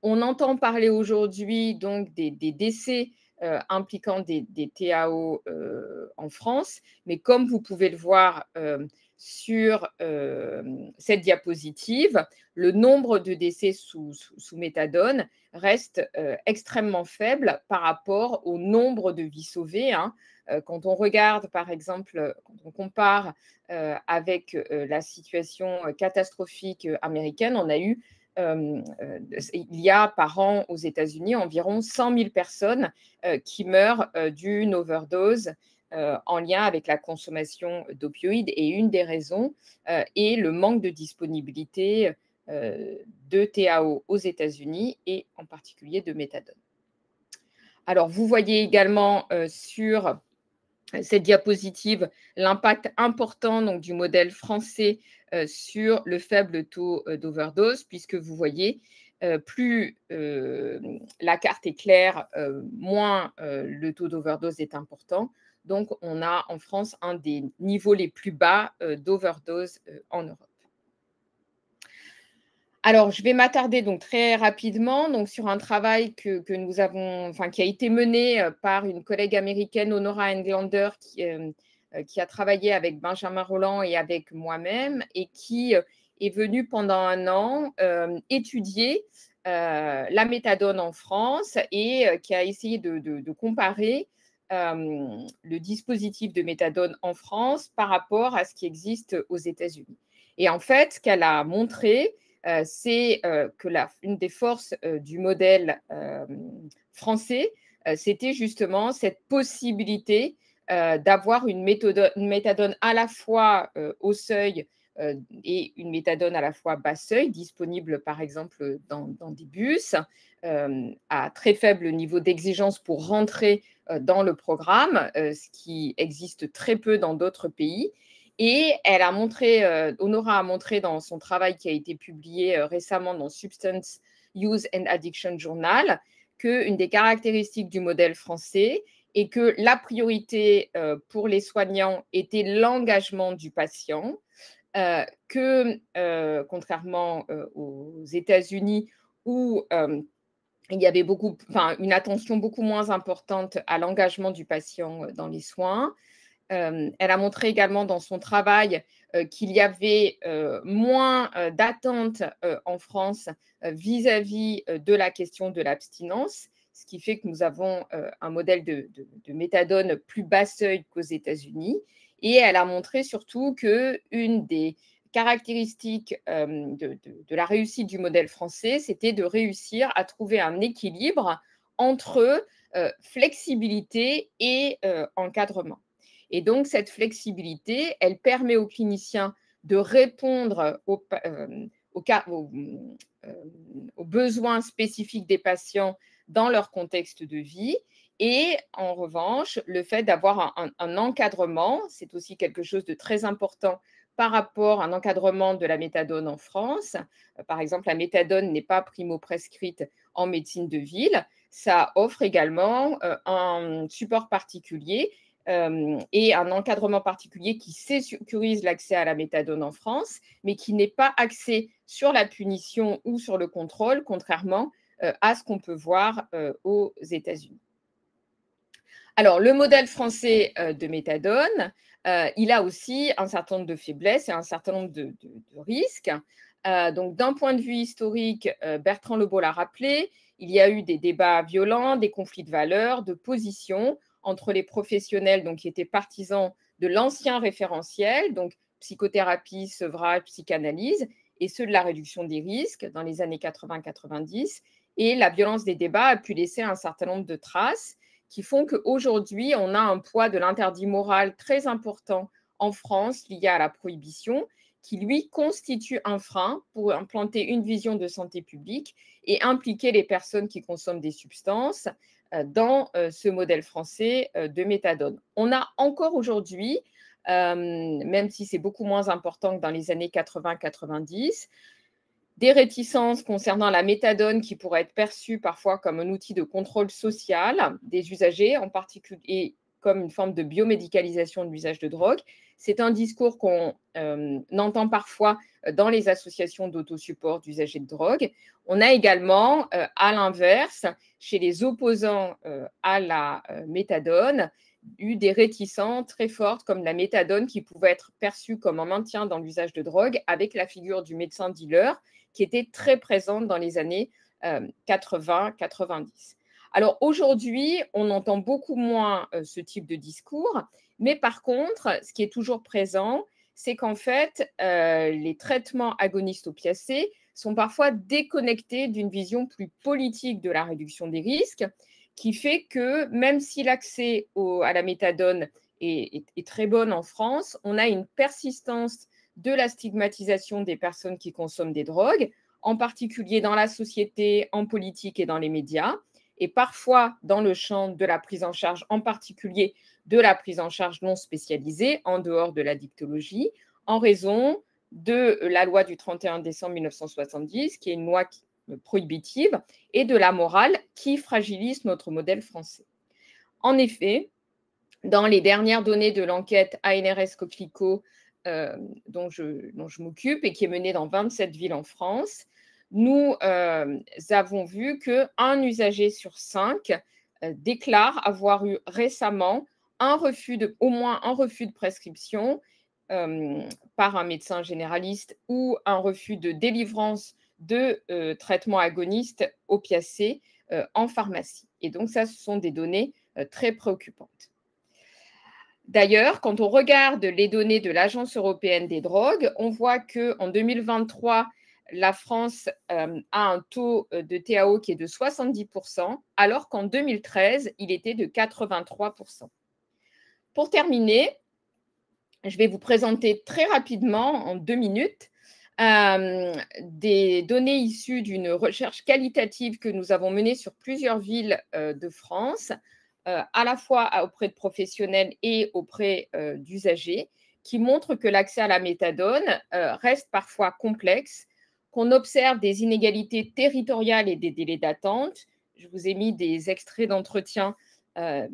On entend parler aujourd'hui donc des décès impliquant des TAO en France, mais comme vous pouvez le voir sur cette diapositive, le nombre de décès sous méthadone reste extrêmement faible par rapport au nombre de vies sauvées. Quand on regarde, par exemple, quand on compare avec la situation catastrophique américaine, on a eu il y a par an aux États-Unis environ 100 000 personnes qui meurent d'une overdose en lien avec la consommation d'opioïdes. Et une des raisons est le manque de disponibilité de TAO aux États-Unis et en particulier de méthadone. Alors, vous voyez également sur cette diapositive l'impact important donc, du modèle français sur le faible taux d'overdose, puisque vous voyez, plus la carte est claire, moins le taux d'overdose est important. Donc, on a en France un des niveaux les plus bas d'overdose en Europe. Alors, je vais m'attarder donc très rapidement donc, sur un travail que nous avons, qui a été mené par une collègue américaine, Honora Englander, qui a travaillé avec Benjamin Rolland et avec moi-même et qui est venue pendant un an étudier la méthadone en France et qui a essayé de comparer le dispositif de méthadone en France par rapport à ce qui existe aux États-Unis. Et en fait, ce qu'elle a montré, c'est que une des forces du modèle français, c'était justement cette possibilité d'avoir une méthadone à la fois au seuil et une méthadone à la fois bas seuil, disponible par exemple dans des bus, à très faible niveau d'exigence pour rentrer dans le programme, ce qui existe très peu dans d'autres pays. Et elle a montré, Honora a montré dans son travail qui a été publié récemment dans Substance Use and Addiction Journal, qu'une des caractéristiques du modèle français est que la priorité pour les soignants était l'engagement du patient, que contrairement aux États-Unis où il y avait une attention beaucoup moins importante à l'engagement du patient dans les soins. Elle a montré également dans son travail qu'il y avait moins d'attentes en France vis-à-vis de la question de l'abstinence, ce qui fait que nous avons un modèle de méthadone plus bas seuil qu'aux États-Unis. Et elle a montré surtout qu'une des caractéristiques de la réussite du modèle français, c'était de réussir à trouver un équilibre entre flexibilité et encadrement. Et donc, cette flexibilité, elle permet aux cliniciens de répondre aux besoins spécifiques des patients dans leur contexte de vie. Et en revanche, le fait d'avoir un encadrement, c'est aussi quelque chose de très important par rapport à un encadrement de la méthadone en France. Par exemple, la méthadone n'est pas primo-prescrite en médecine de ville. Ça offre également un support particulier et un encadrement particulier qui sécurise l'accès à la méthadone en France, mais qui n'est pas axé sur la punition ou sur le contrôle, contrairement à ce qu'on peut voir aux États-Unis. Alors, le modèle français de méthadone, il a aussi un certain nombre de faiblesses et un certain nombre de risques. Donc, d'un point de vue historique, Bertrand Lebeau l'a rappelé, il y a eu des débats violents, des conflits de valeurs, de positions entre les professionnels donc, qui étaient partisans de l'ancien référentiel, donc psychothérapie, sevrage, psychanalyse, et ceux de la réduction des risques dans les années 80-90. Et la violence des débats a pu laisser un certain nombre de traces qui font qu'aujourd'hui, on a un poids de l'interdit moral très important en France lié à la prohibition, qui, lui, constitue un frein pour implanter une vision de santé publique et impliquer les personnes qui consomment des substances dans ce modèle français de méthadone. On a encore aujourd'hui, même si c'est beaucoup moins important que dans les années 80-90, des réticences concernant la méthadone qui pourrait être perçue parfois comme un outil de contrôle social des usagers, en particulier comme une forme de biomédicalisation de l'usage de drogue. C'est un discours qu'on entend parfois dans les associations d'autosupport d'usagers de drogue. On a également, à l'inverse, chez les opposants à la méthadone, eu des réticences très fortes comme la méthadone qui pouvait être perçue comme un maintien dans l'usage de drogue avec la figure du médecin dealer qui était très présente dans les années 80-90. Alors aujourd'hui, on entend beaucoup moins ce type de discours, mais par contre, ce qui est toujours présent, c'est qu'en fait, les traitements agonistes opiacés sont parfois déconnectés d'une vision plus politique de la réduction des risques, qui fait que même si l'accès à la méthadone est très bonne en France, on a une persistance de la stigmatisation des personnes qui consomment des drogues, en particulier dans la société, en politique et dans les médias, et parfois dans le champ de la prise en charge, en particulier de la prise en charge non spécialisée, en dehors de la dictologie, en raison de la loi du 31 décembre 1970, qui est une loi prohibitive, et de la morale qui fragilise notre modèle français. En effet, dans les dernières données de l'enquête ANRS Coquelicot, dont je m'occupe et qui est menée dans 27 villes en France, nous avons vu qu'un usager sur 5 déclare avoir eu récemment au moins un refus de prescription par un médecin généraliste ou un refus de délivrance de traitements agonistes opiacés en pharmacie. Et donc, ça, ce sont des données très préoccupantes. D'ailleurs, quand on regarde les données de l'Agence européenne des drogues, on voit qu'en 2023, la France a un taux de TAO qui est de 70%, alors qu'en 2013, il était de 83%. Pour terminer, je vais vous présenter très rapidement, en 2 minutes, des données issues d'une recherche qualitative que nous avons menée sur plusieurs villes de France, à la fois auprès de professionnels et auprès d'usagers, qui montrent que l'accès à la méthadone reste parfois complexe, qu'on observe des inégalités territoriales et des délais d'attente. Je vous ai mis des extraits d'entretien que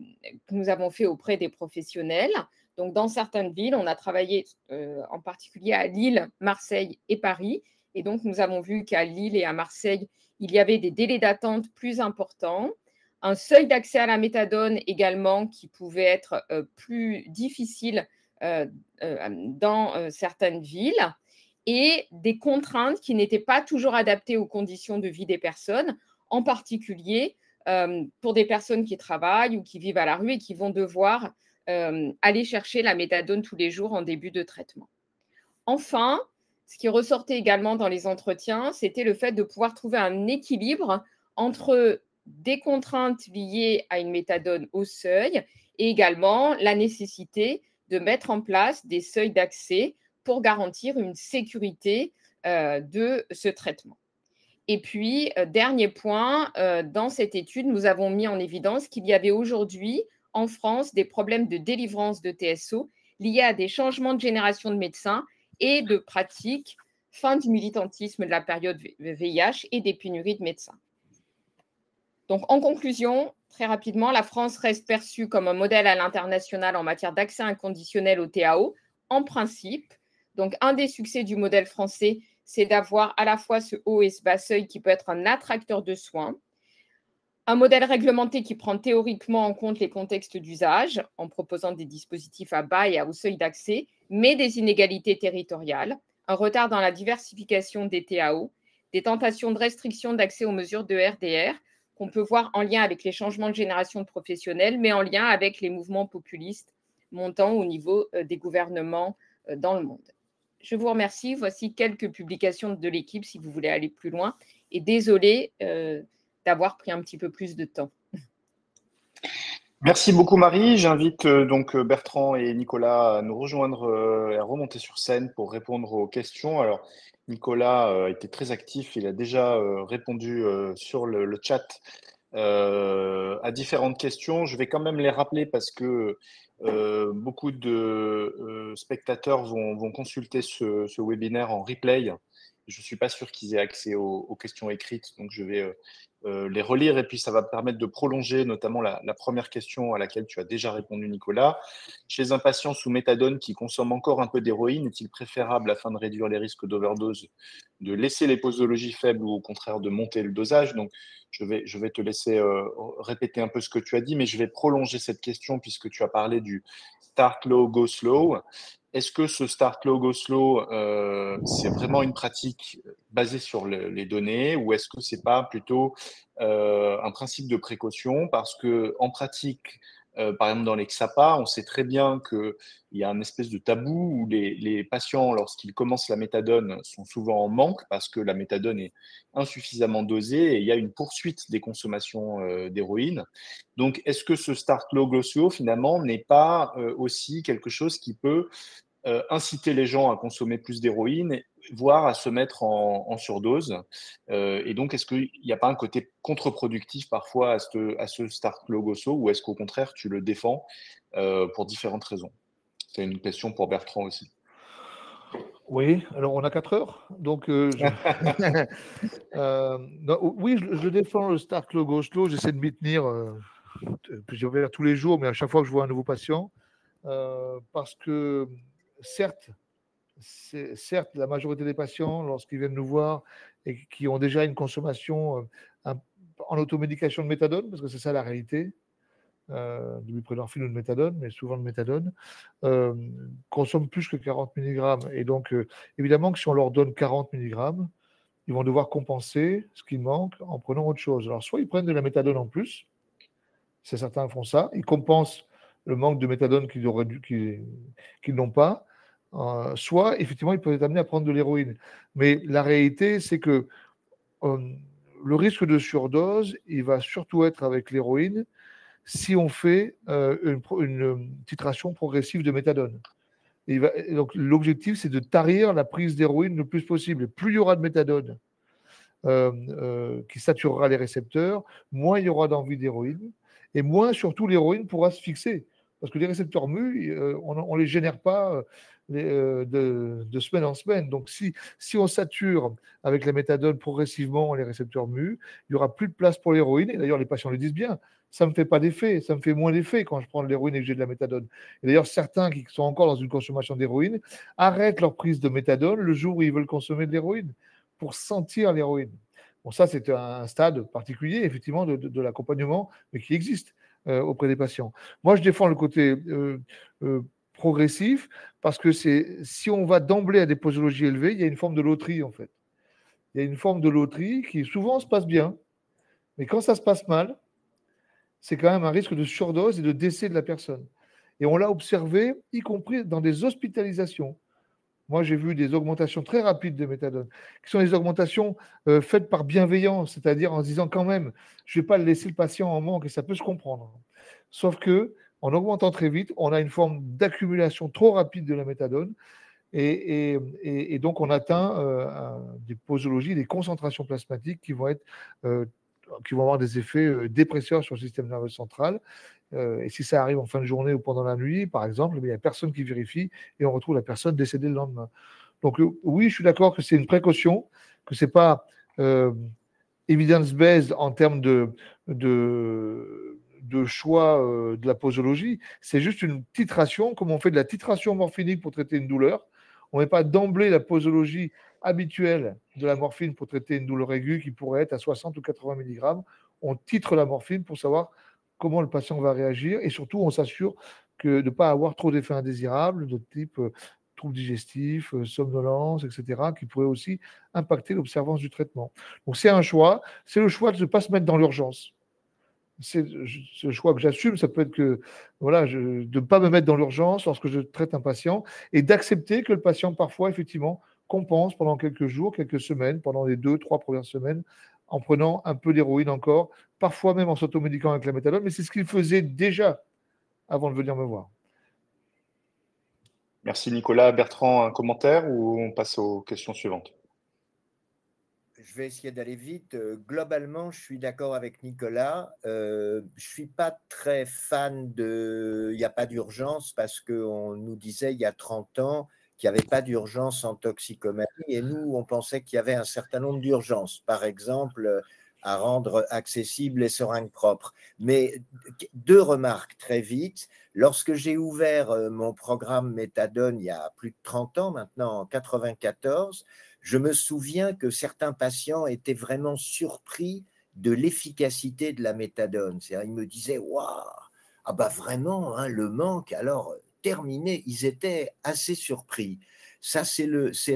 nous avons fait auprès des professionnels. Donc, dans certaines villes, on a travaillé en particulier à Lille, Marseille et Paris. Et donc, nous avons vu qu'à Lille et à Marseille, il y avait des délais d'attente plus importants, un seuil d'accès à la méthadone également qui pouvait être plus difficile dans certaines villes, et des contraintes qui n'étaient pas toujours adaptées aux conditions de vie des personnes, en particulier pour des personnes qui travaillent ou qui vivent à la rue et qui vont devoir aller chercher la méthadone tous les jours en début de traitement. Enfin, ce qui ressortait également dans les entretiens, c'était le fait de pouvoir trouver un équilibre entre des contraintes liées à une méthadone au seuil et également la nécessité de mettre en place des seuils d'accès pour garantir une sécurité de ce traitement. Et puis, dernier point, dans cette étude, nous avons mis en évidence qu'il y avait aujourd'hui en France des problèmes de délivrance de TSO liés à des changements de génération de médecins et de pratiques, fin du militantisme de la période VIH et des pénuries de médecins. Donc, en conclusion, très rapidement, la France reste perçue comme un modèle à l'international en matière d'accès inconditionnel au TAO, en principe. Donc, un des succès du modèle français, c'est d'avoir à la fois ce haut et ce bas seuil qui peut être un attracteur de soins. Un modèle réglementé qui prend théoriquement en compte les contextes d'usage en proposant des dispositifs à bas et à haut seuil d'accès, mais des inégalités territoriales, un retard dans la diversification des TAO, des tentations de restriction d'accès aux mesures de RDR qu'on peut voir en lien avec les changements de génération de professionnels, mais en lien avec les mouvements populistes montant au niveau des gouvernements dans le monde. Je vous remercie. Voici quelques publications de l'équipe si vous voulez aller plus loin. Et désolé d'avoir pris un petit peu plus de temps. Merci beaucoup Marie. J'invite donc Bertrand et Nicolas à nous rejoindre et à remonter sur scène pour répondre aux questions. Alors Nicolas a été très actif, il a déjà répondu sur le chat à différentes questions. Je vais quand même les rappeler parce que beaucoup de spectateurs vont consulter ce webinaire en replay. Je ne suis pas sûr qu'ils aient accès aux questions écrites, donc je vais les relire et puis ça va permettre de prolonger notamment la première question à laquelle tu as déjà répondu, Nicolas. Chez un patient sous méthadone qui consomme encore un peu d'héroïne, est-il préférable, afin de réduire les risques d'overdose, de laisser les posologies faibles ou au contraire de monter le dosage? Donc, je vais te laisser répéter un peu ce que tu as dit, mais je vais prolonger cette question puisque tu as parlé du start low, go slow. Est-ce que ce start low, go slow, c'est vraiment une pratique basée sur les données, ou est-ce que c'est pas plutôt un principe de précaution? Parce que en pratique, par exemple dans les XAPA, on sait très bien qu'il y a une espèce de tabou où les patients, lorsqu'ils commencent la méthadone, sont souvent en manque parce que la méthadone est insuffisamment dosée et il y a une poursuite des consommations d'héroïne. Donc, est-ce que ce start low, go slow, finalement, n'est pas aussi quelque chose qui peut inciter les gens à consommer plus d'héroïne, voire à se mettre en surdose? Et donc, est-ce qu'il n'y a pas un côté contre-productif parfois à ce start logoso, ou est-ce qu'au contraire, tu le défends pour différentes raisons? C'est une question pour Bertrand aussi. Oui, alors on a 4 heures, donc non, oui, je défends le start logo slow, j'essaie de m'y tenir, je vais tous les jours, mais à chaque fois que je vois un nouveau patient, parce que certes, la majorité des patients, lorsqu'ils viennent nous voir et qui ont déjà une consommation en automédication de méthadone, parce que c'est ça la réalité, de buprenorphine ou de méthadone, mais souvent de méthadone, consomment plus que 40 mg. Et donc, évidemment que si on leur donne 40 mg, ils vont devoir compenser ce qui manque en prenant autre chose. Alors, soit ils prennent de la méthadone en plus, certains font ça, ils compensent le manque de méthadone qu'ils n'ont pas, soit effectivement ils peuvent être amenés à prendre de l'héroïne. Mais la réalité, c'est que le risque de surdose, il va surtout être avec l'héroïne si on fait une titration progressive de méthadone. Et donc l'objectif, c'est de tarir la prise d'héroïne le plus possible. Et plus il y aura de méthadone qui saturera les récepteurs, moins il y aura d'envie d'héroïne, et moins surtout l'héroïne pourra se fixer. Parce que les récepteurs mu, on ne les génère pas de semaine en semaine. Donc si on sature avec la méthadone progressivement les récepteurs mu, il n'y aura plus de place pour l'héroïne. Et d'ailleurs, les patients le disent bien, ça ne me fait pas d'effet, ça me fait moins d'effet quand je prends de l'héroïne et que j'ai de la méthadone. Et d'ailleurs, certains qui sont encore dans une consommation d'héroïne arrêtent leur prise de méthadone le jour où ils veulent consommer de l'héroïne pour sentir l'héroïne. Bon, ça, c'est un stade particulier, effectivement, de l'accompagnement, mais qui existe auprès des patients. Moi, je défends le côté progressif parce que si on va d'emblée à des posologies élevées, il y a une forme de loterie, en fait. Il y a une forme de loterie qui souvent se passe bien, mais quand ça se passe mal, c'est quand même un risque de surdose et de décès de la personne. Et on l'a observé, y compris dans des hospitalisations. Moi, j'ai vu des augmentations très rapides de méthadone, qui sont des augmentations faites par bienveillance, c'est-à-dire en se disant quand même, je ne vais pas laisser le patient en manque et ça peut se comprendre. Sauf que, en augmentant très vite, on a une forme d'accumulation trop rapide de la méthadone et donc on atteint des posologies, des concentrations plasmatiques qui vont avoir des effets dépresseurs sur le système nerveux central. Et si ça arrive en fin de journée ou pendant la nuit, par exemple, il n'y a personne qui vérifie et on retrouve la personne décédée le lendemain. Donc oui, je suis d'accord que c'est une précaution, que ce n'est pas evidence-based en termes de choix de la posologie. C'est juste une titration, comme on fait de la titration morphinique pour traiter une douleur. On ne met pas d'emblée la posologie habituelle de la morphine pour traiter une douleur aiguë qui pourrait être à 60 ou 80 mg. On titre la morphine pour savoir comment le patient va réagir et surtout on s'assure de ne pas avoir trop d'effets indésirables de type troubles digestifs, somnolence, etc., qui pourraient aussi impacter l'observance du traitement. Donc c'est un choix, c'est le choix de ne pas se mettre dans l'urgence. C'est le choix que j'assume, ça peut être de ne pas me mettre dans l'urgence lorsque je traite un patient et d'accepter que le patient parfois effectivement compense pendant quelques jours, quelques semaines, pendant les 2-3 premières semaines, en prenant un peu d'héroïne encore, parfois même en s'automédiquant avec la méthadone, mais c'est ce qu'il faisait déjà avant de venir me voir. Merci Nicolas. Bertrand, un commentaire ou on passe aux questions suivantes? Je vais essayer d'aller vite. Globalement, je suis d'accord avec Nicolas. Je ne suis pas très fan de « il n'y a pas d'urgence » parce qu'on nous disait il y a 30 ans qu'il n'y avait pas d'urgence en toxicomanie et nous, on pensait qu'il y avait un certain nombre d'urgences. Par exemple, à rendre accessibles les seringues propres. Mais 2 remarques très vite. Lorsque j'ai ouvert mon programme méthadone il y a plus de 30 ans maintenant, en 1994, je me souviens que certains patients étaient vraiment surpris de l'efficacité de la méthadone. Ils me disaient « Waouh, ah bah vraiment, hein, le manque, alors terminé ». Ils étaient assez surpris. Ça, c'est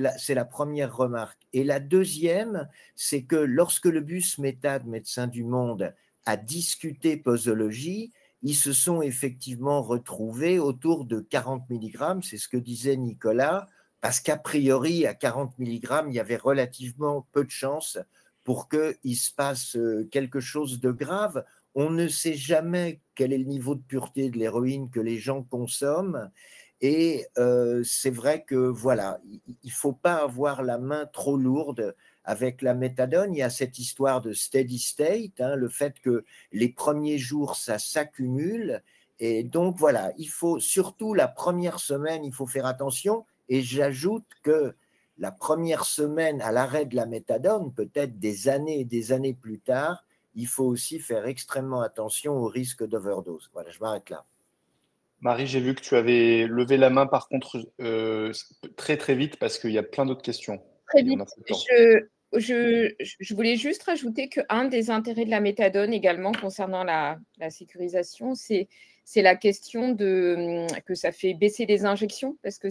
la première remarque. Et la deuxième, c'est que lorsque le bus méthade, Médecins du Monde, a discuté posologie, ils se sont effectivement retrouvés autour de 40 mg, c'est ce que disait Nicolas, parce qu'a priori, à 40 mg, il y avait relativement peu de chances pour qu'il se passe quelque chose de grave. On ne sait jamais quel est le niveau de pureté de l'héroïne que les gens consomment. Et c'est vrai que voilà, il ne faut pas avoir la main trop lourde avec la méthadone. Il y a cette histoire de steady state, hein, le fait que les premiers jours, ça s'accumule. Et donc voilà, il faut surtout la première semaine, il faut faire attention. Et j'ajoute que la première semaine à l'arrêt de la méthadone, peut-être des années et des années plus tard, il faut aussi faire extrêmement attention au risque d'overdose. Voilà, je m'arrête là. Marie, j'ai vu que tu avais levé la main par contre très très vite parce qu'il y a plein d'autres questions. Très vite. Je voulais juste rajouter qu'un des intérêts de la méthadone également concernant la sécurisation, c'est la question que ça fait baisser les injections parce que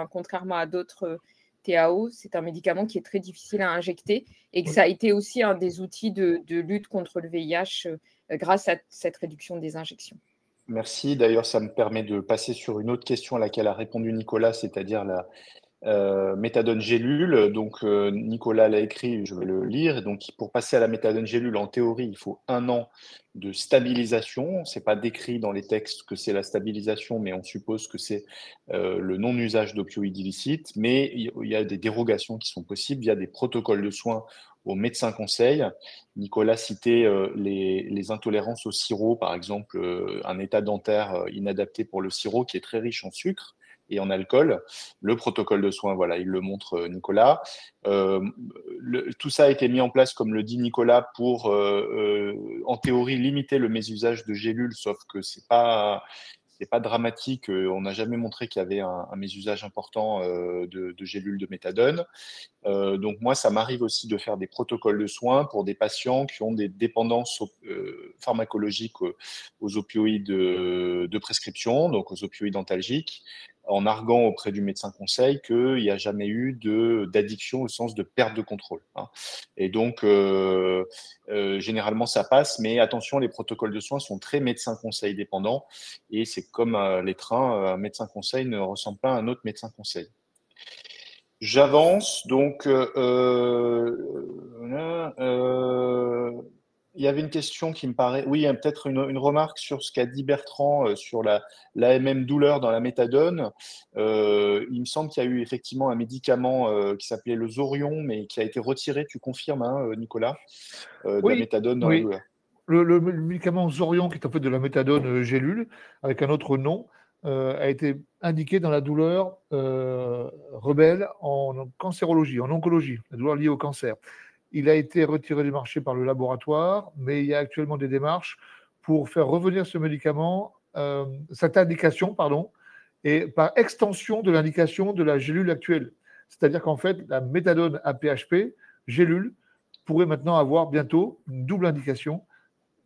contrairement à d'autres TAO, c'est un médicament qui est très difficile à injecter et que ça a été aussi un des outils de lutte contre le VIH grâce à cette réduction des injections. Merci. D'ailleurs, ça me permet de passer sur une autre question à laquelle a répondu Nicolas, c'est-à-dire la méthadone gélule. Donc, Nicolas l'a écrit, je vais le lire. Donc, pour passer à la méthadone gélule, en théorie, il faut 1 an de stabilisation. C'est pas décrit dans les textes que c'est la stabilisation, mais on suppose que c'est le non-usage d'opioïdes illicites. Mais il y a des dérogations qui sont possibles via des protocoles de soins au médecin conseil. Nicolas citait les intolérances au sirop, par exemple, un état dentaire inadapté pour le sirop qui est très riche en sucre et en alcool. Le protocole de soins, voilà, il le montre, Nicolas. Tout ça a été mis en place, comme le dit Nicolas, pour, en théorie, limiter le mésusage de gélules, sauf que c'est pas dramatique. On n'a jamais montré qu'il y avait un mésusage important de gélules de méthadone. Donc moi, ça m'arrive aussi de faire des protocoles de soins pour des patients qui ont des dépendances pharmacologiques aux opioïdes de prescription, donc aux opioïdes antalgiques, en arguant auprès du médecin conseil qu'il n'y a jamais eu d'addiction au sens de perte de contrôle. Hein. Et donc, généralement, ça passe, mais attention, les protocoles de soins sont très médecin conseil dépendants, et c'est comme les trains, un médecin conseil ne ressemble pas à un autre médecin conseil. J'avance, donc il y avait une question qui me paraît. Oui, il y a peut-être une remarque sur ce qu'a dit Bertrand sur l'AMM douleur dans la méthadone. Il me semble qu'il y a eu effectivement un médicament qui s'appelait le Zorion, mais qui a été retiré, tu confirmes, hein, Nicolas, de la méthadone dans la douleur. Le médicament Zorion, qui est en fait de la méthadone gélule, avec un autre nom, a été indiqué dans la douleur rebelle en cancérologie, en oncologie, la douleur liée au cancer. Il a été retiré du marché par le laboratoire, mais il y a actuellement des démarches pour faire revenir ce médicament, cette indication, pardon, et par extension de l'indication de la gélule actuelle. C'est-à-dire qu'en fait, la méthadone à PHP, gélule, pourrait maintenant avoir bientôt une double indication,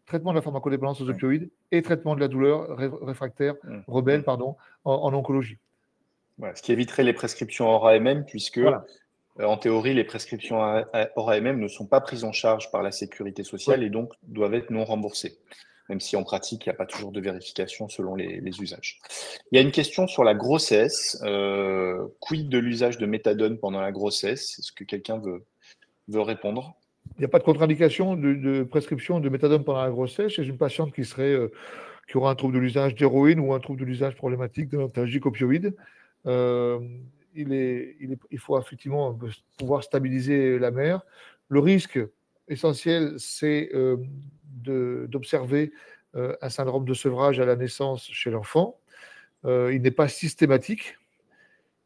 traitement de la pharmacodépendance aux opioïdes et traitement de la douleur réfractaire, rebelle, pardon, en oncologie. Voilà, ce qui éviterait les prescriptions hors AMM, puisque en théorie, les prescriptions hors AMM ne sont pas prises en charge par la sécurité sociale et donc doivent être non remboursées, même si en pratique, il n'y a pas toujours de vérification selon les usages. Il y a une question sur la grossesse. Quid de l'usage de méthadone pendant la grossesse? Est-ce que quelqu'un veut répondre? Il n'y a pas de contre-indication de prescription de méthadone pendant la grossesse chez une patiente qui aura un trouble de l'usage d'héroïne ou un trouble de l'usage problématique d'un antalgique opioïde. Il faut effectivement pouvoir stabiliser la mère. Le risque essentiel, c'est d'observer un syndrome de sevrage à la naissance chez l'enfant. Il n'est pas systématique,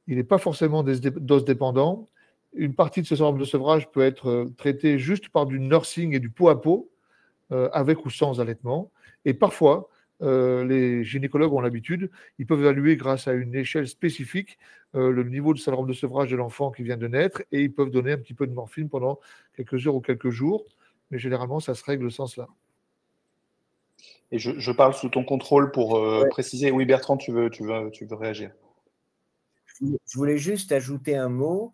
il n'est pas forcément dose dépendant. Une partie de ce syndrome de sevrage peut être traitée juste par du nursing et du pot à pot, avec ou sans allaitement. Et parfois, les gynécologues ont l'habitude, ils peuvent évaluer grâce à une échelle spécifique le niveau de syndrome de sevrage de l'enfant qui vient de naître et ils peuvent donner un petit peu de morphine pendant quelques heures ou quelques jours. Mais généralement, ça se règle sans cela. Et je parle sous ton contrôle pour préciser. Oui, Bertrand, tu veux réagir? Je voulais juste ajouter un mot.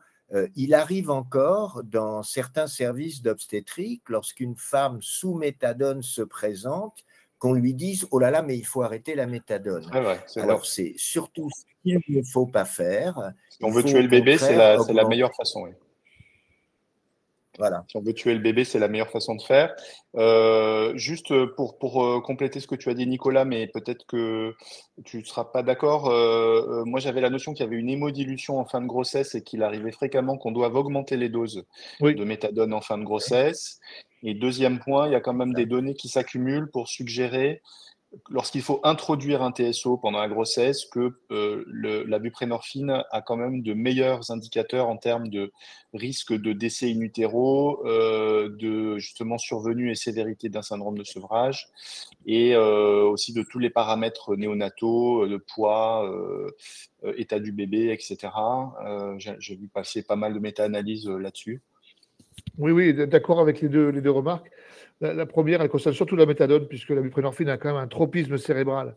Il arrive encore dans certains services d'obstétrique, lorsqu'une femme sous méthadone se présente, qu'on lui dise « Oh là là, mais il faut arrêter la méthadone ». Alors, c'est surtout ce qu'il ne faut pas faire. Si on veut tuer le bébé, c'est la meilleure façon. Oui. Voilà. Si on veut tuer le bébé, c'est la meilleure façon de faire. Juste pour compléter ce que tu as dit, Nicolas, mais peut-être que tu ne seras pas d'accord. Moi, j'avais la notion qu'il y avait une hémodilution en fin de grossesse et qu'il arrivait fréquemment qu'on doive augmenter les doses de méthadone en fin de grossesse. Et deuxième point, il y a quand même des données qui s'accumulent pour suggérer, lorsqu'il faut introduire un TSO pendant la grossesse, que la buprenorphine a quand même de meilleurs indicateurs en termes de risque de décès in utero, de justement survenue et sévérité d'un syndrome de sevrage, et aussi de tous les paramètres néonataux, de poids, état du bébé, etc. J'ai vu passer pas mal de méta-analyses là-dessus. Oui, d'accord avec les deux remarques. La première, elle concerne surtout la méthadone, puisque la buprenorphine a quand même un tropisme cérébral.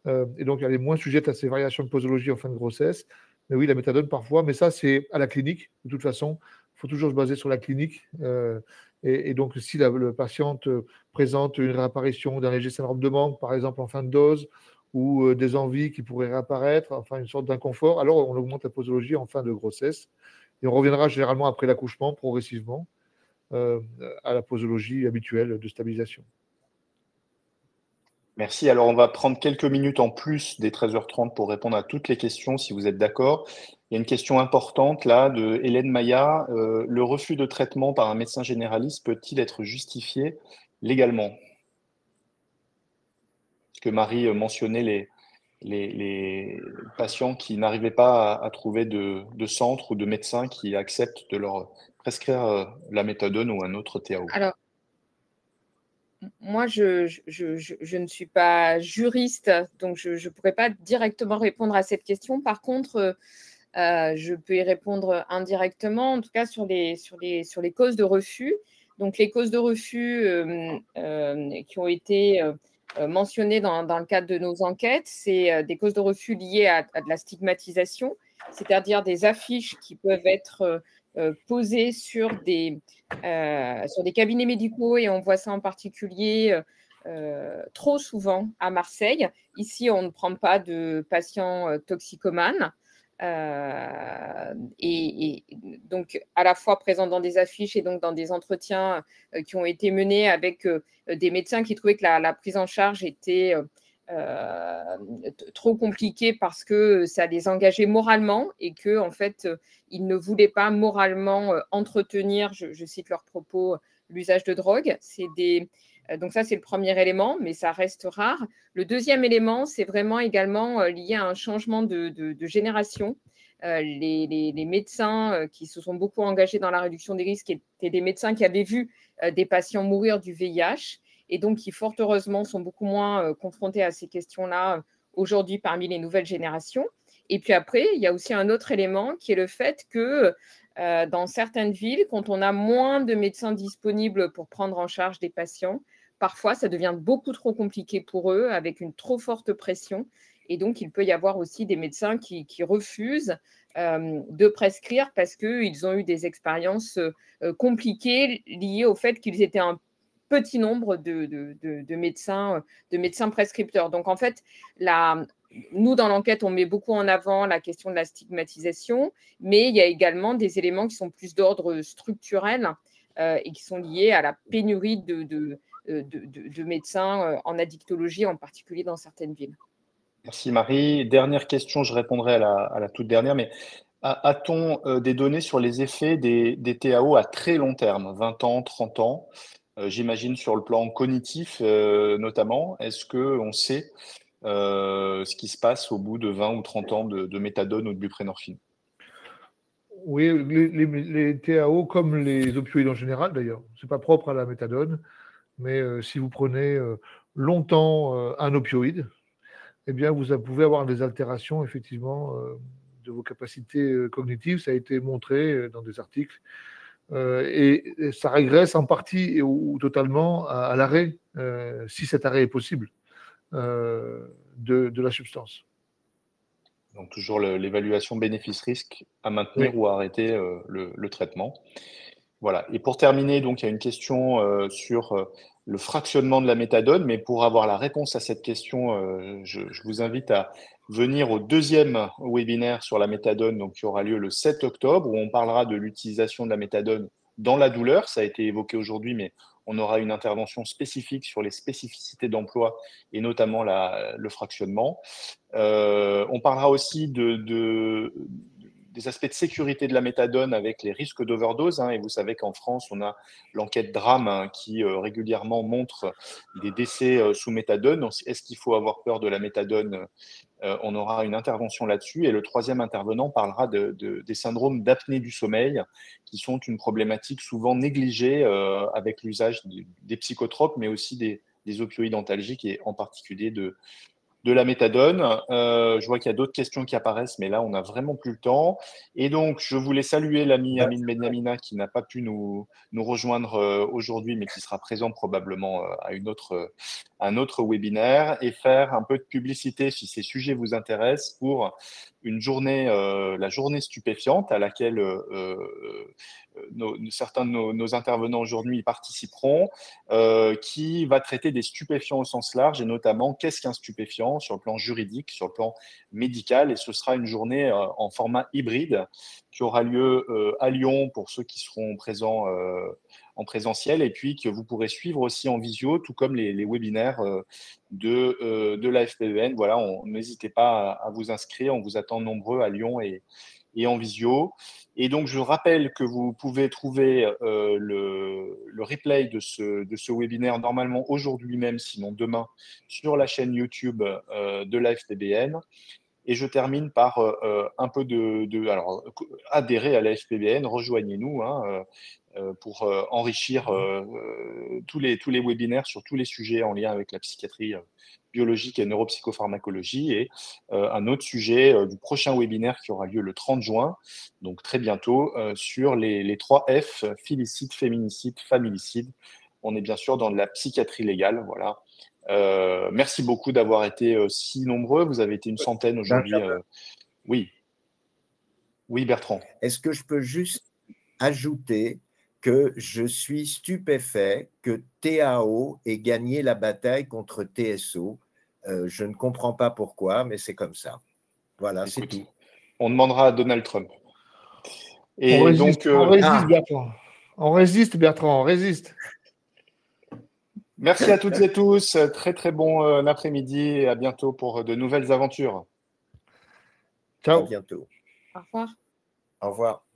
Et donc, elle est moins sujette à ces variations de posologie en fin de grossesse. Mais oui, la méthadone parfois, mais ça, c'est à la clinique. De toute façon, il faut toujours se baser sur la clinique. Et donc, si le patiente présente une réapparition d'un léger syndrome de manque, par exemple en fin de dose, ou des envies qui pourraient réapparaître, enfin une sorte d'inconfort, alors on augmente la posologie en fin de grossesse. Et on reviendra généralement après l'accouchement, progressivement, à la posologie habituelle de stabilisation. Merci. Alors, on va prendre quelques minutes en plus des 13h30 pour répondre à toutes les questions, si vous êtes d'accord. Il y a une question importante là de Hélène Maya. Le refus de traitement par un médecin généraliste peut-il être justifié légalement? Parce que Marie mentionnait les patients qui n'arrivaient pas à trouver de centre ou de médecin qui acceptent de leur prescrire la méthadone ou un autre TAO. Alors, moi, je ne suis pas juriste, donc je ne pourrais pas directement répondre à cette question. Par contre, je peux y répondre indirectement, en tout cas sur les causes de refus. Donc, les causes de refus qui ont été mentionnées dans le cadre de nos enquêtes, c'est des causes de refus liées à de la stigmatisation, c'est-à-dire des affiches qui peuvent être posées sur des cabinets médicaux, et on voit ça en particulier trop souvent à Marseille. Ici, on ne prend pas de patients toxicomanes. Et donc à la fois présents dans des affiches et donc dans des entretiens qui ont été menés avec des médecins qui trouvaient que la prise en charge était trop compliquée parce que ça les engageait moralement et que en fait ils ne voulaient pas moralement entretenir, je cite leurs propos, l'usage de drogue. Donc ça, c'est le premier élément, mais ça reste rare. Le deuxième élément, c'est vraiment également lié à un changement de génération. Les médecins qui se sont beaucoup engagés dans la réduction des risques étaient des médecins qui avaient vu des patients mourir du VIH et donc qui, fort heureusement, sont beaucoup moins confrontés à ces questions-là aujourd'hui parmi les nouvelles générations. Et puis après, il y a aussi un autre élément qui est le fait que dans certaines villes, quand on a moins de médecins disponibles pour prendre en charge des patients, parfois, ça devient beaucoup trop compliqué pour eux, avec une trop forte pression. Et donc, il peut y avoir aussi des médecins qui refusent de prescrire parce qu'ils ont eu des expériences compliquées liées au fait qu'ils étaient un petit nombre de médecins prescripteurs. Donc, en fait, nous, dans l'enquête, on met beaucoup en avant la question de la stigmatisation, mais il y a également des éléments qui sont plus d'ordre structurel et qui sont liés à la pénurie de médecins en addictologie, en particulier dans certaines villes. Merci Marie. Dernière question, je répondrai à la toute dernière, mais a-t-on des données sur les effets des TAO à très long terme, 20 ans, 30 ans? J'imagine sur le plan cognitif notamment. Est-ce qu'on sait ce qui se passe au bout de 20 ou 30 ans de méthadone ou de buprenorphine? Oui, les TAO, comme les opioïdes en général d'ailleurs, ce n'est pas propre à la méthadone, mais si vous prenez longtemps un opioïde, eh bien, vous pouvez avoir des altérations, effectivement, de vos capacités cognitives. Ça a été montré dans des articles. Et ça régresse en partie ou totalement à l'arrêt, si cet arrêt est possible, de la substance. Donc, toujours l'évaluation bénéfice-risque à maintenir ou à arrêter le traitement. Voilà. Et pour terminer, donc, il y a une question sur le fractionnement de la méthadone, mais pour avoir la réponse à cette question, je vous invite à venir au deuxième webinaire sur la méthadone, donc, qui aura lieu le 7 octobre, où on parlera de l'utilisation de la méthadone dans la douleur. Ça a été évoqué aujourd'hui, mais on aura une intervention spécifique sur les spécificités d'emploi et notamment le fractionnement. On parlera aussi des aspects de sécurité de la méthadone avec les risques d'overdose. Et vous savez qu'en France, on a l'enquête DRAM qui régulièrement montre des décès sous méthadone. Donc, est-ce qu'il faut avoir peur de la méthadone? On aura une intervention là-dessus. Et le troisième intervenant parlera des syndromes d'apnée du sommeil, qui sont une problématique souvent négligée avec l'usage des psychotropes, mais aussi des opioïdes antalgiques et en particulier de de la méthadone. Je vois qu'il y a d'autres questions qui apparaissent, mais là, on n'a vraiment plus le temps. Et donc, je voulais saluer l'ami Amine Benyamina qui n'a pas pu nous rejoindre aujourd'hui, mais qui sera présent probablement à un autre webinaire, et faire un peu de publicité si ces sujets vous intéressent pour une journée, la journée stupéfiante à laquelle certains de nos intervenants aujourd'hui y participeront, qui va traiter des stupéfiants au sens large et notamment qu'est-ce qu'un stupéfiant sur le plan juridique, sur le plan médical. Et ce sera une journée en format hybride qui aura lieu à Lyon pour ceux qui seront présents en présentiel, et puis que vous pourrez suivre aussi en visio, tout comme les webinaires de la FPEN. Voilà, n'hésitez pas à vous inscrire, on vous attend nombreux à Lyon et en visio. Et donc, je rappelle que vous pouvez trouver le replay de ce webinaire normalement aujourd'hui même, sinon demain, sur la chaîne YouTube de la FPBN. Et je termine par un peu alors, adhérer à la FPBN, rejoignez-nous pour enrichir tous les webinaires sur tous les sujets en lien avec la psychiatrie biologique et neuropsychopharmacologie. Et un autre sujet du prochain webinaire qui aura lieu le 30 juin, donc très bientôt, sur les 3 F, filicide, féminicide, familicide. On est bien sûr dans de la psychiatrie légale, voilà. Merci beaucoup d'avoir été si nombreux. Vous avez été une centaine aujourd'hui. Oui. Oui, Bertrand. Est-ce que je peux juste ajouter que je suis stupéfait que TAO ait gagné la bataille contre TSO? Je ne comprends pas pourquoi, mais c'est comme ça. Voilà, c'est tout. On demandera à Donald Trump. Et on résiste, Bertrand. On résiste, Bertrand, on résiste. Merci à toutes et tous. Très, très bon après-midi et à bientôt pour de nouvelles aventures. Ciao. À bientôt. Au revoir. Au revoir.